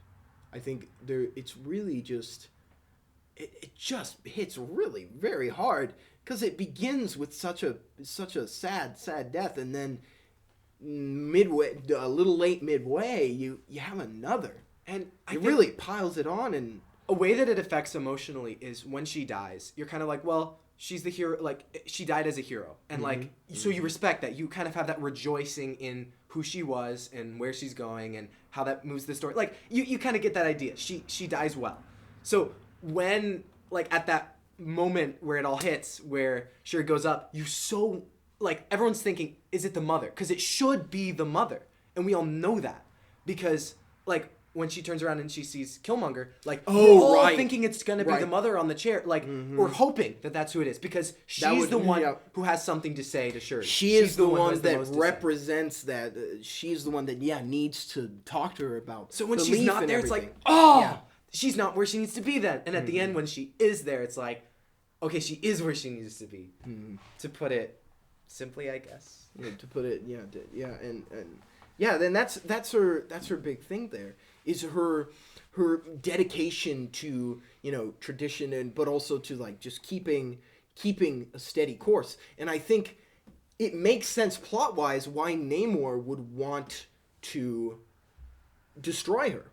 Speaker 1: I think it's really just it just hits really very hard because it begins with such a sad death, and then midway, a little late midway, you have another, and it really piles it on. And
Speaker 2: a way that it affects emotionally is when she dies, you're kind of like, well, she's the hero, like she died as a hero, and like so you respect that. You kind of have that rejoicing in who she was and where she's going and how that moves the story. Like you kind of get that idea. She dies well. So when like at that moment where it all hits, where Shuri goes up, like everyone's thinking, is it the mother? Because it should be the mother, and we all know that because like when she turns around and she sees Killmonger, like we're all thinking it's gonna be the mother on the chair, like we're hoping that that's who it is because she's the one who has something to say to Shuri.
Speaker 1: She's the one that represents that. She's the one that needs to talk to her about.
Speaker 2: So when
Speaker 1: she's
Speaker 2: not there, it's like she's not where she needs to be then. And at the end, when she is there, it's like, okay, she is where she needs to be. To put it simply, I guess.
Speaker 1: To put it, then that's her big thing there. Is her dedication to tradition but also to like just keeping a steady course. And I think it makes sense plot wise why Namor would want to destroy her,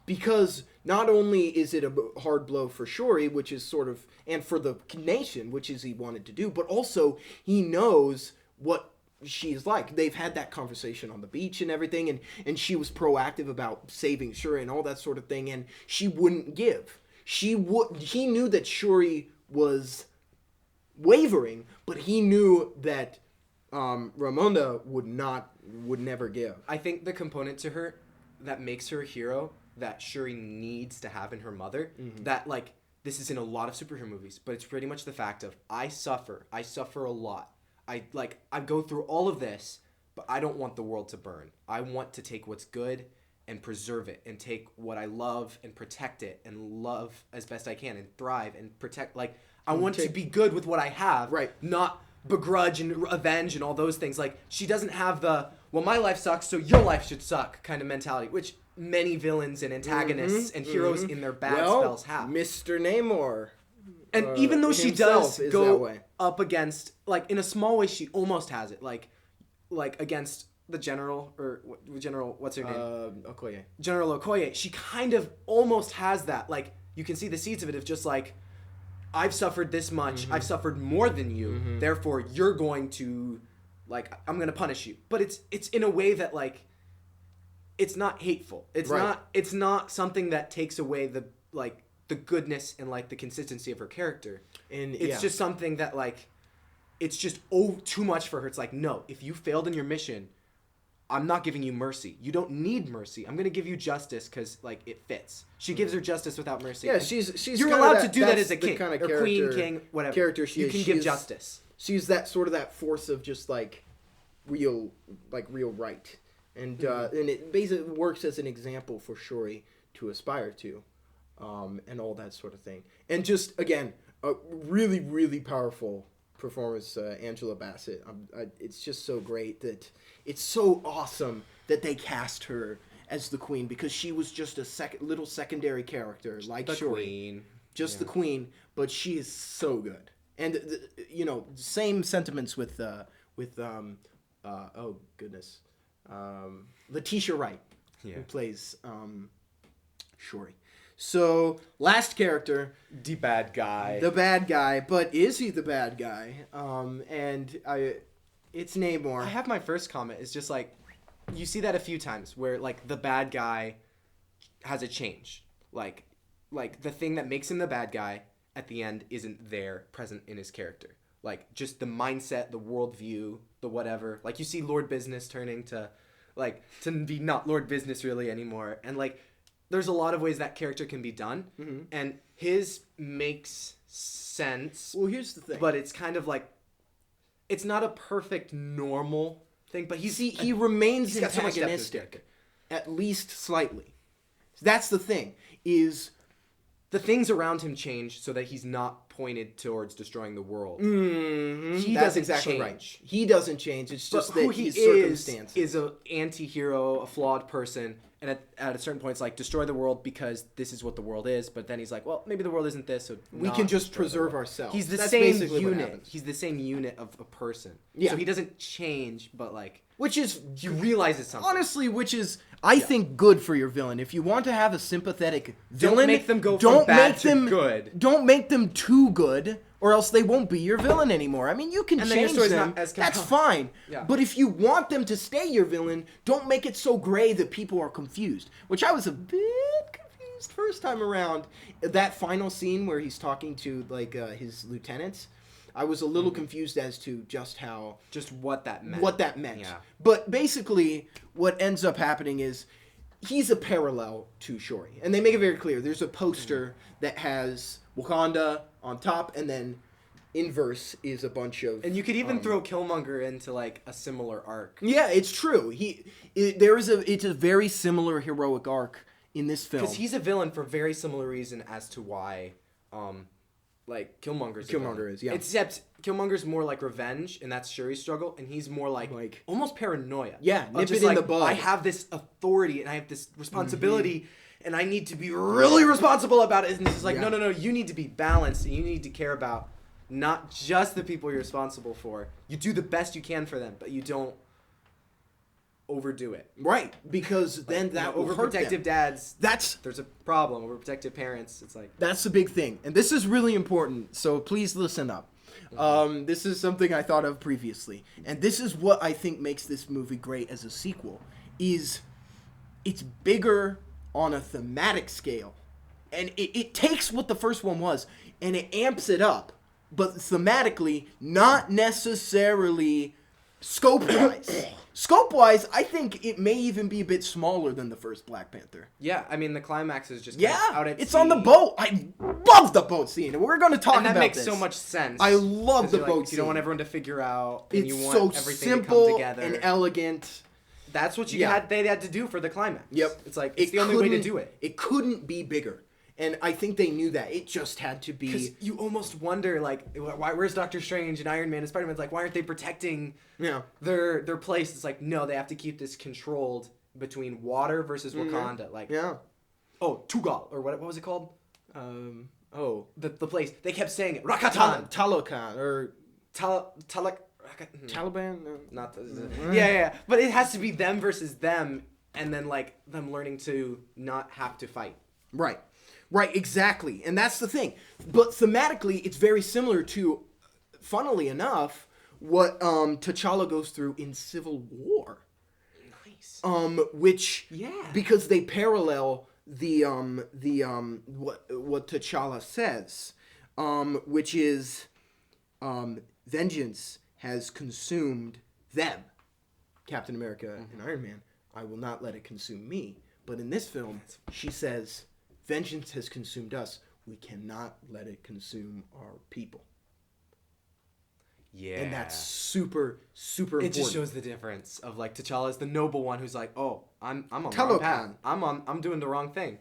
Speaker 1: because not only is it a hard blow for Shuri, which is sort of, and for the nation, which is he wanted to do, but also he knows what she's like. They've had that conversation on the beach and everything, and she was proactive about saving Shuri and all that sort of thing, and she wouldn't give. He knew that Shuri was wavering, but he knew that Ramonda would never give.
Speaker 2: I think the component to her that makes her a hero that Shuri needs to have in her mother, that like this is in a lot of superhero movies, but it's pretty much the fact of I suffer a lot. I go through all of this, but I don't want the world to burn. I want to take what's good and preserve it, and take what I love and protect it and love as best I can and thrive and protect. Like I want to be good with what I have,
Speaker 1: right? Not
Speaker 2: begrudge and avenge and all those things. Like she doesn't have the my life sucks, so your life should suck kind of mentality, which many villains and antagonists and heroes in their bad spells have.
Speaker 1: Mr. Namor.
Speaker 2: And even though she does go up against, like in a small way, she almost has it, like against the general what's her name?
Speaker 1: Okoye.
Speaker 2: General Okoye. She kind of almost has that. Like you can see the seeds of it of just like, I've suffered this much. I've suffered more than you. Therefore, you're going to, like, I'm going to punish you. But it's in a way that like, it's not hateful. It's not something that takes away the goodness and like the consistency of her character. And it's just something that like it's just too much for her. It's like, no, if you failed in your mission, I'm not giving you mercy. You don't need mercy. I'm gonna give you justice because like it fits. She gives her justice without mercy.
Speaker 1: Yeah,
Speaker 2: And
Speaker 1: she's
Speaker 2: you're
Speaker 1: kinda
Speaker 2: allowed to do that
Speaker 1: that's
Speaker 2: as a
Speaker 1: the
Speaker 2: king
Speaker 1: kinda
Speaker 2: or queen, king, whatever.
Speaker 1: character she
Speaker 2: you
Speaker 1: is.
Speaker 2: can
Speaker 1: She
Speaker 2: give
Speaker 1: is-
Speaker 2: justice.
Speaker 1: She's that sort of that force of just like real right, and and it basically works as an example for Shuri to aspire to, and all that sort of thing. And just again, a really powerful performance, Angela Bassett. It's just so great that it's so awesome that they cast her as the queen, because she was just a little secondary character like
Speaker 2: The
Speaker 1: Shuri,
Speaker 2: queen.
Speaker 1: just the queen, but she is so good. And you know, same sentiments with oh goodness, Letitia Wright, who plays Shuri. So last character,
Speaker 2: The bad guy.
Speaker 1: the bad guy, but is he the bad guy? It's Namor.
Speaker 2: I have my first comment. It's just like, you see that a few times where like the bad guy has a change. Like the thing that makes him the bad guy at the end isn't there present in his character. Like just the mindset, the worldview, the whatever. Like you see Lord Business turning to be not Lord Business really anymore. And like there's a lot of ways that character can be done.
Speaker 1: Mm-hmm.
Speaker 2: And his makes sense.
Speaker 1: Well, here's the thing.
Speaker 2: But it's kind of like, it's not a perfect normal thing, but
Speaker 1: he remains
Speaker 2: he's got so much depth to his
Speaker 1: antagonistic, at least slightly. That's the thing. Is
Speaker 2: the things around him change so that he's not pointed towards destroying the world.
Speaker 1: he
Speaker 2: That's
Speaker 1: doesn't exactly
Speaker 2: change.
Speaker 1: right. He doesn't change. It's just
Speaker 2: But who
Speaker 1: that
Speaker 2: he
Speaker 1: his
Speaker 2: is
Speaker 1: circumstances.
Speaker 2: a anti-hero, a flawed person, and at a certain point it's like, destroy the world because this is what the world is, but then he's like, well, maybe the world isn't this, so
Speaker 1: We
Speaker 2: not
Speaker 1: can just
Speaker 2: destroy the
Speaker 1: preserve
Speaker 2: world.
Speaker 1: ourselves.
Speaker 2: He's the
Speaker 1: That's
Speaker 2: same
Speaker 1: basically what
Speaker 2: unit.
Speaker 1: happens.
Speaker 2: He's the same unit of a person.
Speaker 1: Yeah.
Speaker 2: So he doesn't change, but like,
Speaker 1: Which is
Speaker 2: he realizes something.
Speaker 1: honestly, which is I think good for your villain. If you want to have a sympathetic
Speaker 2: Don't
Speaker 1: villain,
Speaker 2: make them go
Speaker 1: don't
Speaker 2: from bad
Speaker 1: make
Speaker 2: to
Speaker 1: them
Speaker 2: good.
Speaker 1: Don't make them too good, or else they won't be your villain anymore. I mean, you can
Speaker 2: And then your
Speaker 1: change
Speaker 2: story's
Speaker 1: them.
Speaker 2: not as
Speaker 1: That's
Speaker 2: compelling.
Speaker 1: fine.
Speaker 2: Yeah.
Speaker 1: But if you want them to stay your villain, don't make it so gray that people are confused. Which I was a bit confused first time around. That final scene where he's talking to like his lieutenants, I was a little confused as to just
Speaker 2: what that meant. Yeah.
Speaker 1: But basically, what ends up happening is he's a parallel to Shuri. And they make it very clear. There's a poster that has Wakanda on top, and then inverse is a bunch of...
Speaker 2: And you could even throw Killmonger into like a similar arc.
Speaker 1: Yeah, it's true. It's a very similar heroic arc in this film.
Speaker 2: Because he's a villain for very similar reason as to why, like Killmonger's a
Speaker 1: Killmonger
Speaker 2: villain.
Speaker 1: is, yeah.
Speaker 2: Except Killmonger's more like revenge, and that's Shuri's struggle, and he's more like almost paranoia.
Speaker 1: Yeah,
Speaker 2: Of
Speaker 1: nip
Speaker 2: just
Speaker 1: it in
Speaker 2: like,
Speaker 1: the bud.
Speaker 2: I have this authority and I have this responsibility, and I need to be really responsible about it. And it's like,
Speaker 1: Yeah.
Speaker 2: no, you need to be balanced, and you need to care about not just the people you're responsible for. You do the best you can for them, but you don't overdo it.
Speaker 1: Right, because then that will hurt them.
Speaker 2: Overprotective dads.
Speaker 1: That's
Speaker 2: There's a problem. Overprotective parents. It's like,
Speaker 1: That's the big thing. And this is really important, so please listen up. This is something I thought of previously. And this is what I think makes this movie great as a sequel, is it's bigger on a thematic scale. And it takes what the first one was, and it amps it up. But thematically, not necessarily scope-wise. Scope-wise, I think it may even be a bit smaller than the first Black Panther.
Speaker 2: yeah. I mean, the climax is just kind of out at
Speaker 1: It's
Speaker 2: sea.
Speaker 1: on the boat. I love the boat scene. We're going to talk
Speaker 2: And that
Speaker 1: about
Speaker 2: makes
Speaker 1: this.
Speaker 2: so much sense.
Speaker 1: I love
Speaker 2: 'Cause
Speaker 1: the
Speaker 2: you're
Speaker 1: boat
Speaker 2: like, you don't want
Speaker 1: scene.
Speaker 2: everyone to figure out, and
Speaker 1: It's
Speaker 2: you want
Speaker 1: so
Speaker 2: everything to come
Speaker 1: simple
Speaker 2: together.
Speaker 1: and elegant.
Speaker 2: That's what
Speaker 1: Yeah.
Speaker 2: they had to do for the climax.
Speaker 1: Yep.
Speaker 2: It's like, it's the only way to do it.
Speaker 1: It couldn't be bigger. And I think they knew that. It just had to
Speaker 2: Because
Speaker 1: be...
Speaker 2: you almost wonder, like, where's Doctor Strange and Iron Man and Spider-Man? It's like, why aren't they protecting
Speaker 1: Yeah.
Speaker 2: their place? It's like, no, they have to keep this controlled between water versus Wakanda. Like,
Speaker 1: Yeah.
Speaker 2: oh, Tugal, or what was it called?
Speaker 1: Oh.
Speaker 2: The place. They kept saying it. Rakatan.
Speaker 1: Talokan. Or
Speaker 2: Taliban.
Speaker 1: Taliban? No.
Speaker 2: Not yeah. But it has to be them versus them, and then like them learning to not have to fight.
Speaker 1: Right. Right, exactly. And that's the thing. But thematically, it's very similar to, funnily enough, what T'Challa goes through in Civil War.
Speaker 2: Nice.
Speaker 1: Which...
Speaker 2: Yeah.
Speaker 1: Because they parallel what T'Challa says, which is vengeance has consumed them. Captain America and Iron Man, I will not let it consume me. But in this film, she says, vengeance has consumed us. We cannot let it consume our people.
Speaker 2: Yeah.
Speaker 1: And that's super, super important.
Speaker 2: It just shows the difference of like T'Challa's the noble one who's like, oh, I'm on the
Speaker 1: Talokan.
Speaker 2: wrong path. I'm doing the wrong thing.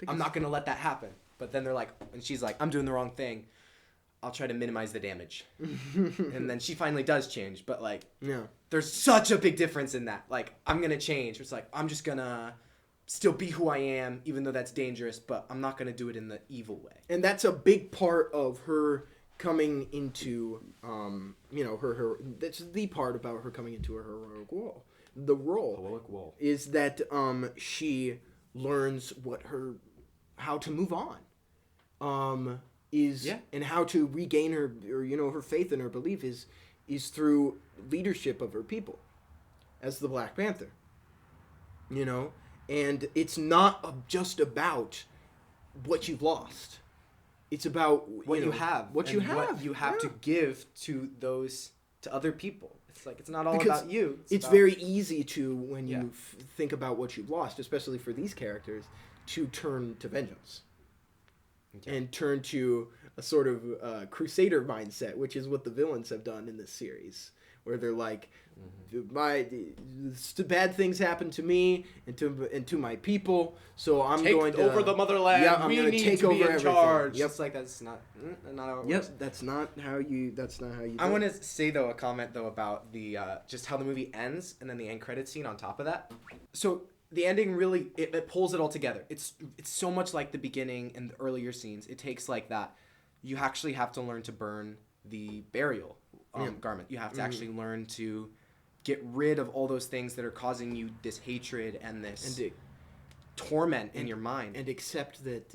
Speaker 2: I'm not gonna let that happen. But then they're like, and she's like, I'm doing the wrong thing. I'll try to minimize the damage. And then she finally does change. But like, there's such a big difference in that. Like, I'm gonna change. It's like, I'm just gonna still be who I am, even though that's dangerous. But I'm not gonna do it in the evil way.
Speaker 1: And that's a big part of her coming into, her. That's the part about her coming into her heroic role. The role is that she learns how to move on. And how to regain her faith and her belief is through leadership of her people, as the Black Panther. And it's not just about what you've lost. It's about
Speaker 2: what you have.
Speaker 1: What you have.
Speaker 2: What you have to give to other people. It's like, it's not all about you.
Speaker 1: It's very easy to, when you think about what you've lost, especially for these characters, to turn to vengeance. Okay. And turn to a sort of crusader mindset, which is what the villains have done in this series, where they're like, bad things happen to me and to my people, so I'm going to
Speaker 2: take over the motherland.
Speaker 1: Yeah, I'm going to take over everything.
Speaker 2: Charge. Yep. It's like, that's not how it works.
Speaker 1: Yep, that's not how you.
Speaker 2: I want to say a comment about the just how the movie ends and then the end credit scene on top of that. So the ending really it pulls it all together. It's so much like the beginning and the earlier scenes. It takes like that. You actually have to learn to burn the burial garment. You have to actually learn to get rid of all those things that are causing you this hatred and this torment in your mind.
Speaker 1: And accept that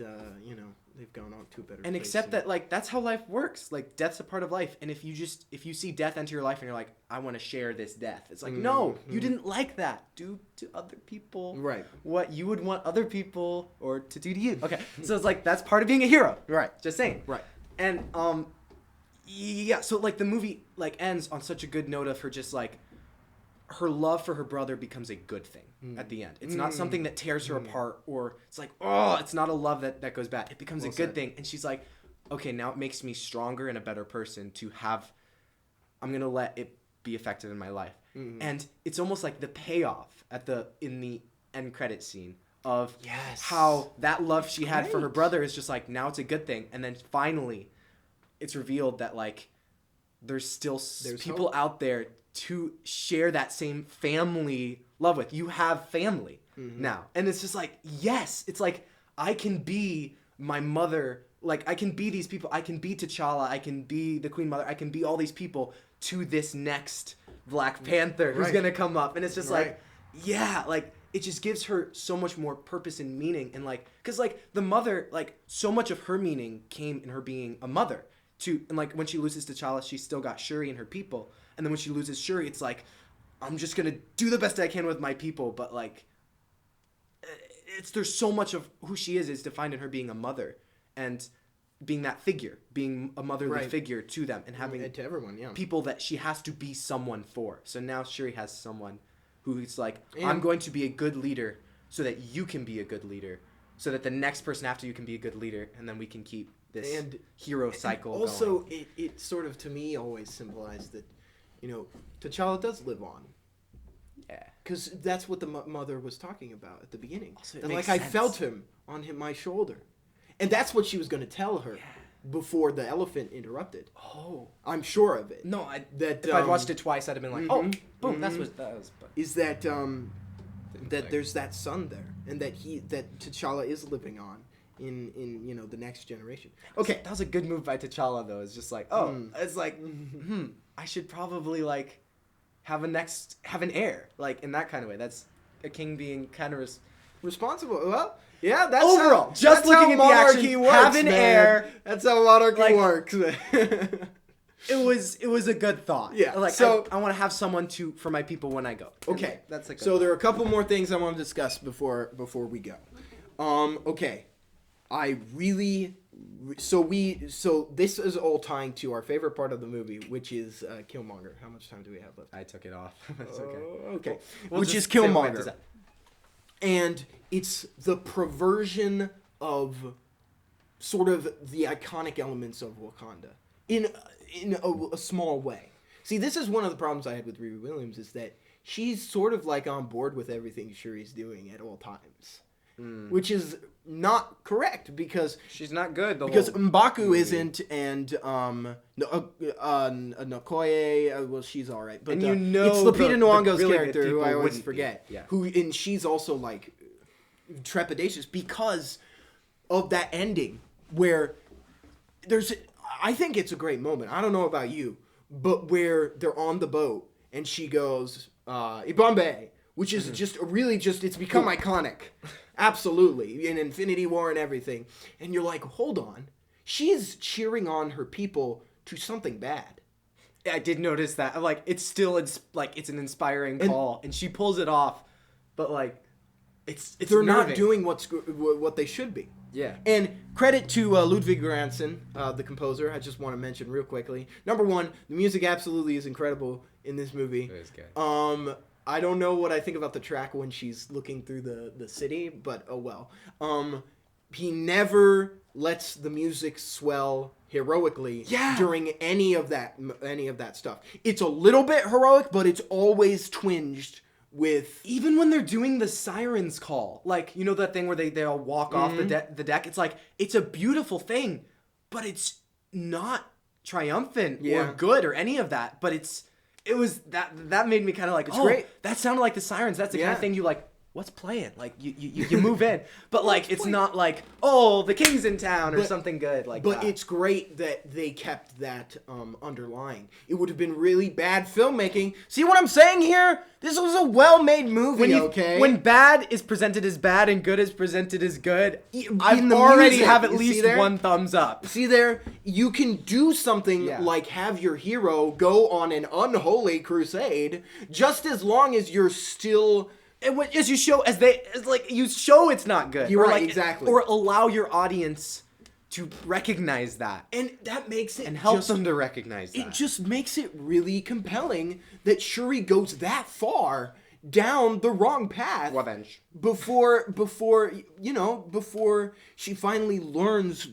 Speaker 1: they've gone on to a better place.
Speaker 2: And accept that like that's how life works. Like, death's a part of life. And if you see death enter your life and you're like, I want to share this death. It's like, no, you didn't like that. Do to other people what you would want other people or to do to you. Okay. So it's like, that's part of being a hero.
Speaker 1: Right.
Speaker 2: Just saying.
Speaker 1: Right.
Speaker 2: And so like the movie like ends on such a good note of her just like her love for her brother becomes a good thing at the end. It's not something that tears her apart, or it's like, oh, it's not a love that goes bad. It becomes a good thing. And she's like, okay, now it makes me stronger and a better person to have, I'm going to let it be effective in my life. And it's almost like the payoff in the end credit scene of how that love she had for her brother is just like, now it's a good thing. And then finally it's revealed that like, there's people out there to share that same family love with. You have family now. And it's just like, yes, it's like, I can be my mother. Like, I can be these people. I can be T'Challa. I can be the Queen Mother. I can be all these people to this next Black Panther who's going to come up. And it's just like, yeah, like, it just gives her so much more purpose and meaning. And like, cause like the mother, like so much of her meaning came in her being a mother. And like when she loses T'Challa, she's still got Shuri and her people. And then when she loses Shuri, it's like, I'm just going to do the best I can with my people. But like, there's so much of who she is defined in her being a mother and being that figure, being a motherly figure to them and having
Speaker 1: to everyone,
Speaker 2: people that she has to be someone for. So now Shuri has someone who's like, I'm going to be a good leader so that you can be a good leader, so that the next person after you can be a good leader, and then we can keep this hero cycle going.
Speaker 1: Also, it sort of, to me, always symbolized that, T'Challa does live on.
Speaker 2: Yeah.
Speaker 1: Because that's what the mother was talking about at the beginning.
Speaker 2: Also,
Speaker 1: that, like, sense. I felt him on my shoulder. And that's what she was going to tell her before the elephant interrupted.
Speaker 2: Oh.
Speaker 1: I'm sure of it.
Speaker 2: No, if I'd watched it twice, I'd have been like, boom, that's what that was. But.
Speaker 1: Is that, that there's that son there, and that T'Challa is living on in the next generation.
Speaker 2: Okay. That was a good move by T'Challa, though. It's just like, it's like, I should probably, like, have an heir, like, in that kind of way. That's a king being kind of
Speaker 1: responsible. Well, yeah, that's
Speaker 2: overall.
Speaker 1: How,
Speaker 2: just
Speaker 1: that's
Speaker 2: looking
Speaker 1: how
Speaker 2: at
Speaker 1: monarchy
Speaker 2: the action,
Speaker 1: works,
Speaker 2: have an heir.
Speaker 1: That's how monarchy works.
Speaker 2: It was a good thought.
Speaker 1: Yeah.
Speaker 2: Like, so I want to have someone for my people when I go.
Speaker 1: Okay.
Speaker 2: That's a good
Speaker 1: So there are a couple more things I want to discuss before we go. Okay. I really So this is all tying to our favorite part of the movie, which is Killmonger. How much time do we have left?
Speaker 2: I took it off. That's okay.
Speaker 1: Okay.
Speaker 2: We'll
Speaker 1: Which is
Speaker 2: just say what
Speaker 1: Killmonger.
Speaker 2: does that-
Speaker 1: And it's the perversion of sort of the iconic elements of Wakanda in a small way. See, this is one of the problems I had with Riri Williams, is that she's sort of like on board with everything Shuri's doing at all times. Which is not correct, because
Speaker 2: She's not good.
Speaker 1: because M'Baku
Speaker 2: movie.
Speaker 1: isn't, and Nokoye, well, she's all right, but
Speaker 2: And you know
Speaker 1: it's Lupita
Speaker 2: the
Speaker 1: Nyong'o's
Speaker 2: really good
Speaker 1: character, who
Speaker 2: people
Speaker 1: I always
Speaker 2: wouldn't be.
Speaker 1: forget,
Speaker 2: Yeah.
Speaker 1: and she's also like trepidatious because of that ending where I think it's a great moment. I don't know about you, but where they're on the boat and she goes, Ibambe, which is it's become iconic. Absolutely. In Infinity War and everything. And you're like, hold on. She's cheering on her people to something bad.
Speaker 2: I did notice that. I'm like, it's still it's an inspiring call, and she pulls it off, but like, it's
Speaker 1: They're not
Speaker 2: nerving.
Speaker 1: doing what they should be.
Speaker 2: Yeah.
Speaker 1: And credit to Ludwig Göransson, the composer. I just want to mention real quickly. Number one, the music absolutely is incredible in this movie.
Speaker 2: It is good.
Speaker 1: I don't know what I think about the track when she's looking through the city, but oh well. He never lets the music swell heroically during any of that stuff. It's a little bit heroic, but it's always twinged with,
Speaker 2: Even when they're doing the sirens call, like, you know that thing where they all walk off the deck, it's like, it's a beautiful thing, but it's not triumphant or good or any of that, but it was that made me kind of like,
Speaker 1: It's great.
Speaker 2: That sounded like the sirens. That's the kind of thing you like, what's playing? Like, you move in, but like, it's not like, oh, the king's in town or something good like
Speaker 1: but
Speaker 2: that.
Speaker 1: it's great that they kept that underlying. It would have been really bad filmmaking. See what I'm saying here? This was a well-made movie,
Speaker 2: when bad is presented as bad and good is presented as good, I
Speaker 1: In the
Speaker 2: already
Speaker 1: music,
Speaker 2: have at
Speaker 1: you see
Speaker 2: least
Speaker 1: there?
Speaker 2: one thumbs up.
Speaker 1: See there? You can do something like have your hero go on an unholy crusade just as long as you're still...
Speaker 2: As you show, you show it's not good.
Speaker 1: You're
Speaker 2: or
Speaker 1: right,
Speaker 2: like,
Speaker 1: exactly.
Speaker 2: Or allow your audience to recognize that.
Speaker 1: And that makes it...
Speaker 2: And help them to recognize that.
Speaker 1: It just makes it really compelling that Shuri goes that far down the wrong path
Speaker 2: Revenge.
Speaker 1: before she finally learns,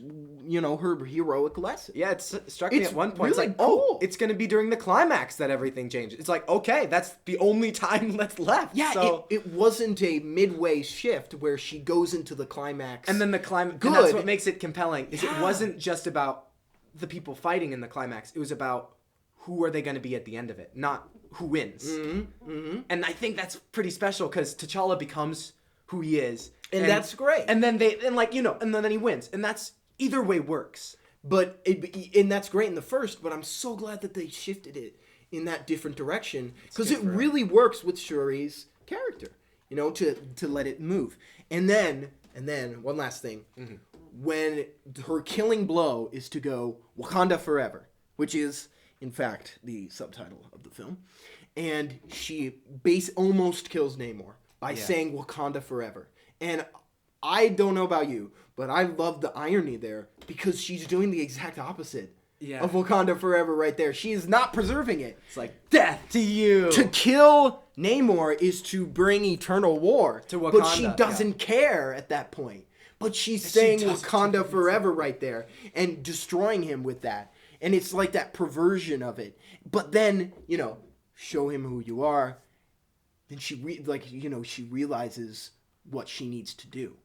Speaker 1: her heroic lesson.
Speaker 2: Yeah, it struck me
Speaker 1: It's
Speaker 2: at one point.
Speaker 1: really
Speaker 2: It's like,
Speaker 1: cool.
Speaker 2: it's going to be during the climax that everything changes. It's like, okay, that's the only time that's left.
Speaker 1: Yeah,
Speaker 2: so...
Speaker 1: it wasn't a midway shift where she goes into the climax.
Speaker 2: And then the climax, and that's what makes it compelling, is it wasn't just about the people fighting in the climax. It was about who are they going to be at the end of it, not who wins.
Speaker 1: Mm-hmm.
Speaker 2: And I think that's pretty special because T'Challa becomes who he is.
Speaker 1: And that's great.
Speaker 2: And then and then he wins. And that's, either way works.
Speaker 1: And that's great in the first, but I'm so glad that they shifted it in that different direction, because it really works with Shuri's character, to let it move. And then one last thing, when her killing blow is to go Wakanda forever, which is in fact the subtitle of the film, and she almost kills Namor by saying Wakanda forever. And I don't know about you, but I love the irony there, because she's doing the exact opposite of Wakanda forever right there. She is not preserving it.
Speaker 2: It's like, death to you.
Speaker 1: To kill Namor is to bring eternal war.
Speaker 2: To Wakanda,
Speaker 1: but she doesn't care at that point. But she's saying Wakanda forever right there and destroying him with that. And it's like that perversion of it. But then, show him who you are. Then she realizes what she needs to do.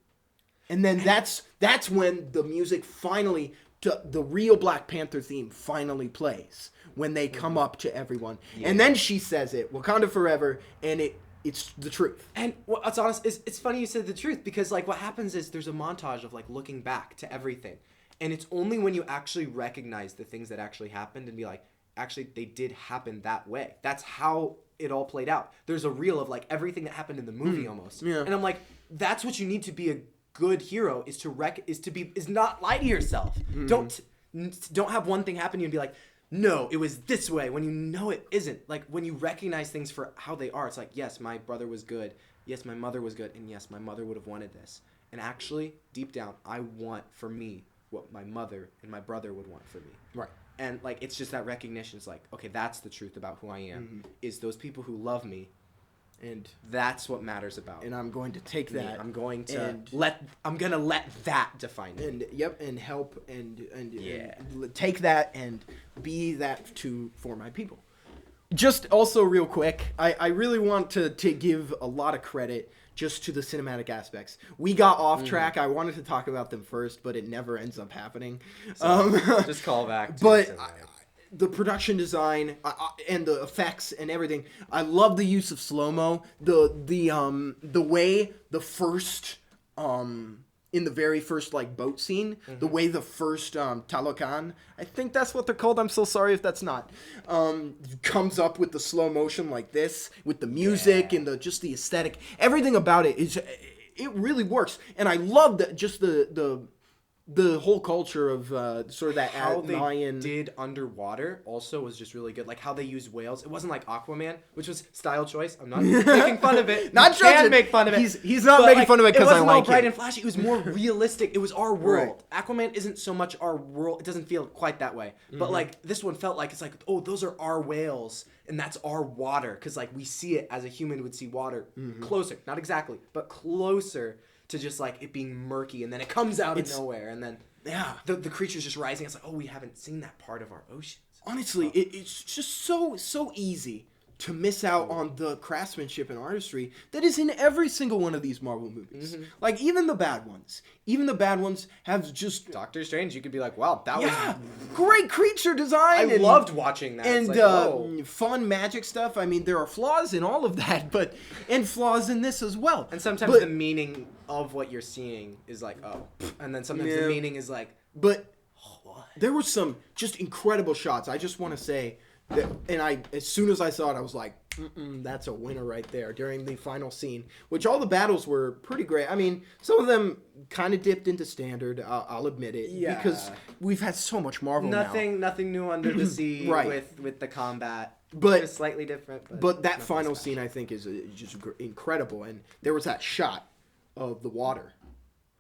Speaker 1: And then that's when the music finally, the real Black Panther theme finally plays, when they come up to everyone. Yeah. And then she says it, Wakanda forever, and it's the truth.
Speaker 2: And what's honest is, it's funny you said the truth, because like what happens is there's a montage of like looking back to everything. And it's only when you actually recognize the things that actually happened and be like, actually they did happen that way. That's how it all played out. There's a reel of like everything that happened in the movie almost. Yeah. And I'm like, that's what you need to be a good hero, is not lie to yourself. Don't have one thing happen to you and be like, no, it was this way, when you know it isn't. Like, when you recognize things for how they are, it's like, yes, my brother was good, yes, my mother was good, and yes, my mother would have wanted this. And actually, deep down, I want for me what my mother and my brother would want for me.
Speaker 1: Right.
Speaker 2: And like it's just that recognition. It's like, okay, that's the truth about who I am.
Speaker 1: Mm-hmm.
Speaker 2: Is those people who love me,
Speaker 1: And
Speaker 2: that's what matters about.
Speaker 1: and I'm going to take
Speaker 2: me.
Speaker 1: that.
Speaker 2: I'm going to
Speaker 1: and-
Speaker 2: I'm gonna let that define me.
Speaker 1: And and help and
Speaker 2: Yeah.
Speaker 1: take that and be that for my people. Just also real quick, I really want to give a lot of credit just to the cinematic aspects. We got off track. I wanted to talk about them first, but it never ends up happening.
Speaker 2: Just call back. To
Speaker 1: But
Speaker 2: cinematic.
Speaker 1: the production design and the effects and everything, I love the use of slow mo. The way the first in the very first like boat scene, the way the first Talocan, I think that's what they're called. I'm so sorry if that's not. Comes up with the slow motion like this, with the music and just the aesthetic, everything about it it really works. And I love that just the whole culture of sort of that
Speaker 2: how they
Speaker 1: Mayan.
Speaker 2: did underwater also was just really good. Like how they used whales. It wasn't like Aquaman, which was style choice. I'm not making fun of it.
Speaker 1: Not
Speaker 2: you can
Speaker 1: judging.
Speaker 2: make fun of it.
Speaker 1: He's not
Speaker 2: But,
Speaker 1: making
Speaker 2: like,
Speaker 1: fun of it because I
Speaker 2: wasn't
Speaker 1: like
Speaker 2: all bright
Speaker 1: it.
Speaker 2: and flashy. It was more realistic. It was our world. Aquaman isn't so much our world. It doesn't feel quite that way. But like this one felt like it's like, oh, those are our whales and that's our water, because like we see it as a human would see water closer, not exactly, but closer to just like it being murky, and then it comes out of nowhere, and then.
Speaker 1: Yeah.
Speaker 2: The creature's just rising. It's like, oh, we haven't seen that part of our oceans.
Speaker 1: Honestly, it's just so easy to miss out on the craftsmanship and artistry that is in every single one of these Marvel movies. Like, even the bad ones. Even the bad ones have just...
Speaker 2: Doctor Strange, you could be like, wow, that was...
Speaker 1: great creature design.
Speaker 2: I loved watching that.
Speaker 1: And
Speaker 2: it's like, whoa.
Speaker 1: fun magic stuff. I mean, there are flaws in all of that, and flaws in this as well.
Speaker 2: And sometimes the meaning of what you're seeing is like, oh. And then sometimes the meaning is like...
Speaker 1: But
Speaker 2: what?
Speaker 1: there were some just incredible shots. I just want to say... that, and as soon as I saw it, I was like, that's a winner right there during the final scene, which all the battles were pretty great. I mean, some of them kind of dipped into standard, I'll admit it, because we've had so much Marvel now.
Speaker 2: Nothing new under the sea
Speaker 1: Right.
Speaker 2: with the combat.
Speaker 1: But
Speaker 2: it's slightly different.
Speaker 1: But that final scene, I think, is just incredible. And there was that shot of the water,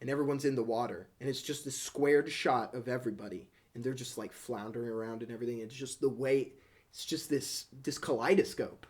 Speaker 1: and everyone's in the water, and it's just this squared shot of everybody, and they're just like floundering around and everything. It's just the way... It's just this kaleidoscope.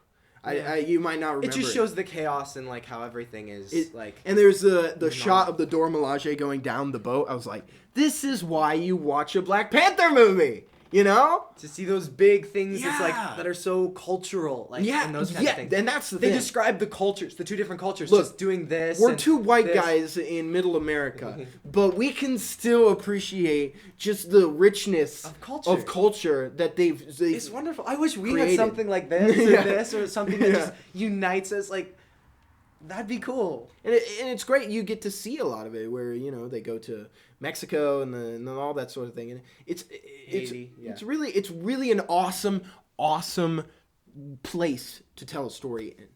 Speaker 1: You might not remember.
Speaker 2: It just shows the chaos and like how everything is like.
Speaker 1: And there's the shot of the Dora Milaje going down the boat. I was like, this is why you watch a Black Panther movie. You know?
Speaker 2: To see those big things it's like that are so cultural, like and those kind of things.
Speaker 1: And that's the
Speaker 2: thing.
Speaker 1: thing.
Speaker 2: They describe the cultures, the two different cultures,
Speaker 1: Look,
Speaker 2: just doing this.
Speaker 1: We're two white guys in middle America, but we can still appreciate just the richness of culture that they've
Speaker 2: It's wonderful. I wish we
Speaker 1: created.
Speaker 2: had something like this or this or something that just unites us. Like, that'd be cool.
Speaker 1: And it's great. You get to see a lot of it where, they go to Mexico and all that sort of thing. And it's really an awesome place to tell a story in.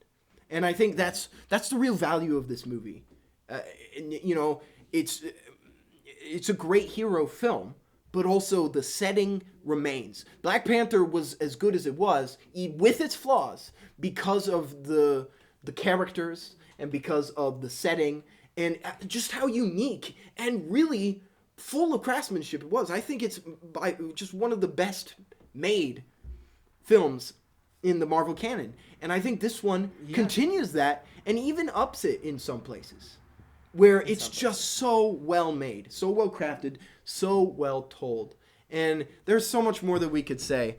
Speaker 1: And I think that's the real value of this movie. It's a great hero film, but also the setting remains. Black Panther was as good as it was, with its flaws, because of the characters and because of the setting and just how unique and really full of craftsmanship it was. I think it's just one of the best made films in the Marvel canon. And I think this one continues that and even ups it in some places. Where it's just so well made, so well crafted, so well told. And there's so much more that we could say.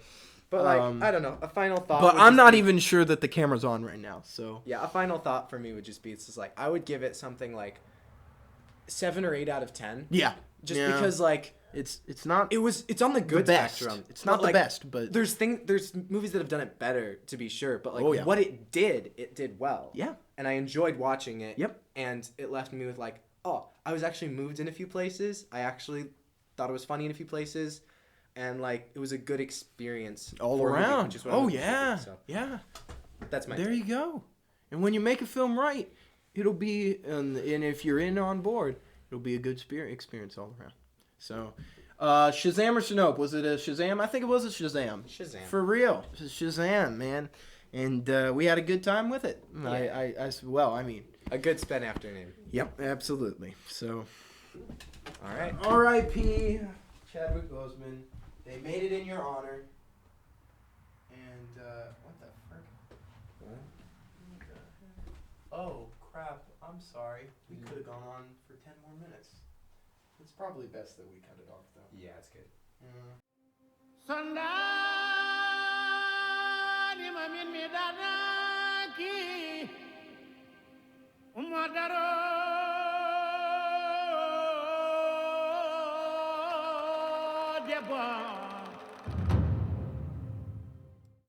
Speaker 2: But I don't know, a final thought.
Speaker 1: But I'm not even sure that the camera's on right now, so.
Speaker 2: Yeah, a final thought for me would just be, it's just like, I would give it something like 7 or 8 out of 10.
Speaker 1: Yeah.
Speaker 2: Just because like
Speaker 1: it's not
Speaker 2: it's on the good spectrum.
Speaker 1: It's not the best, but
Speaker 2: there's movies that have done it better, to be sure, but like what it did well.
Speaker 1: Yeah.
Speaker 2: And I enjoyed watching it.
Speaker 1: Yep.
Speaker 2: And it left me with like, oh, I was actually moved in a few places. I actually thought it was funny in a few places. And like it was a good experience
Speaker 1: all around. Yeah.
Speaker 2: That's my
Speaker 1: There you go. And when you make a film right, it'll be and if you're on board, it'll be a good experience all around. So, Shazam or Shinope? Was it a Shazam? I think it was a Shazam.
Speaker 2: Shazam.
Speaker 1: For real. Shazam, man. And we had a good time with it.
Speaker 2: Yeah.
Speaker 1: I mean.
Speaker 2: A good spend afternoon.
Speaker 1: Yep, absolutely. So...
Speaker 2: All right.
Speaker 1: R.I.P. Chadwick Boseman. They made it in your honor. And what the frick? Oh crap! I'm sorry. We could have gone on for 10 more minutes. It's probably best that we cut it off though.
Speaker 2: Yeah, it's good.
Speaker 3: Sondani mamin mi danaki umadaro deba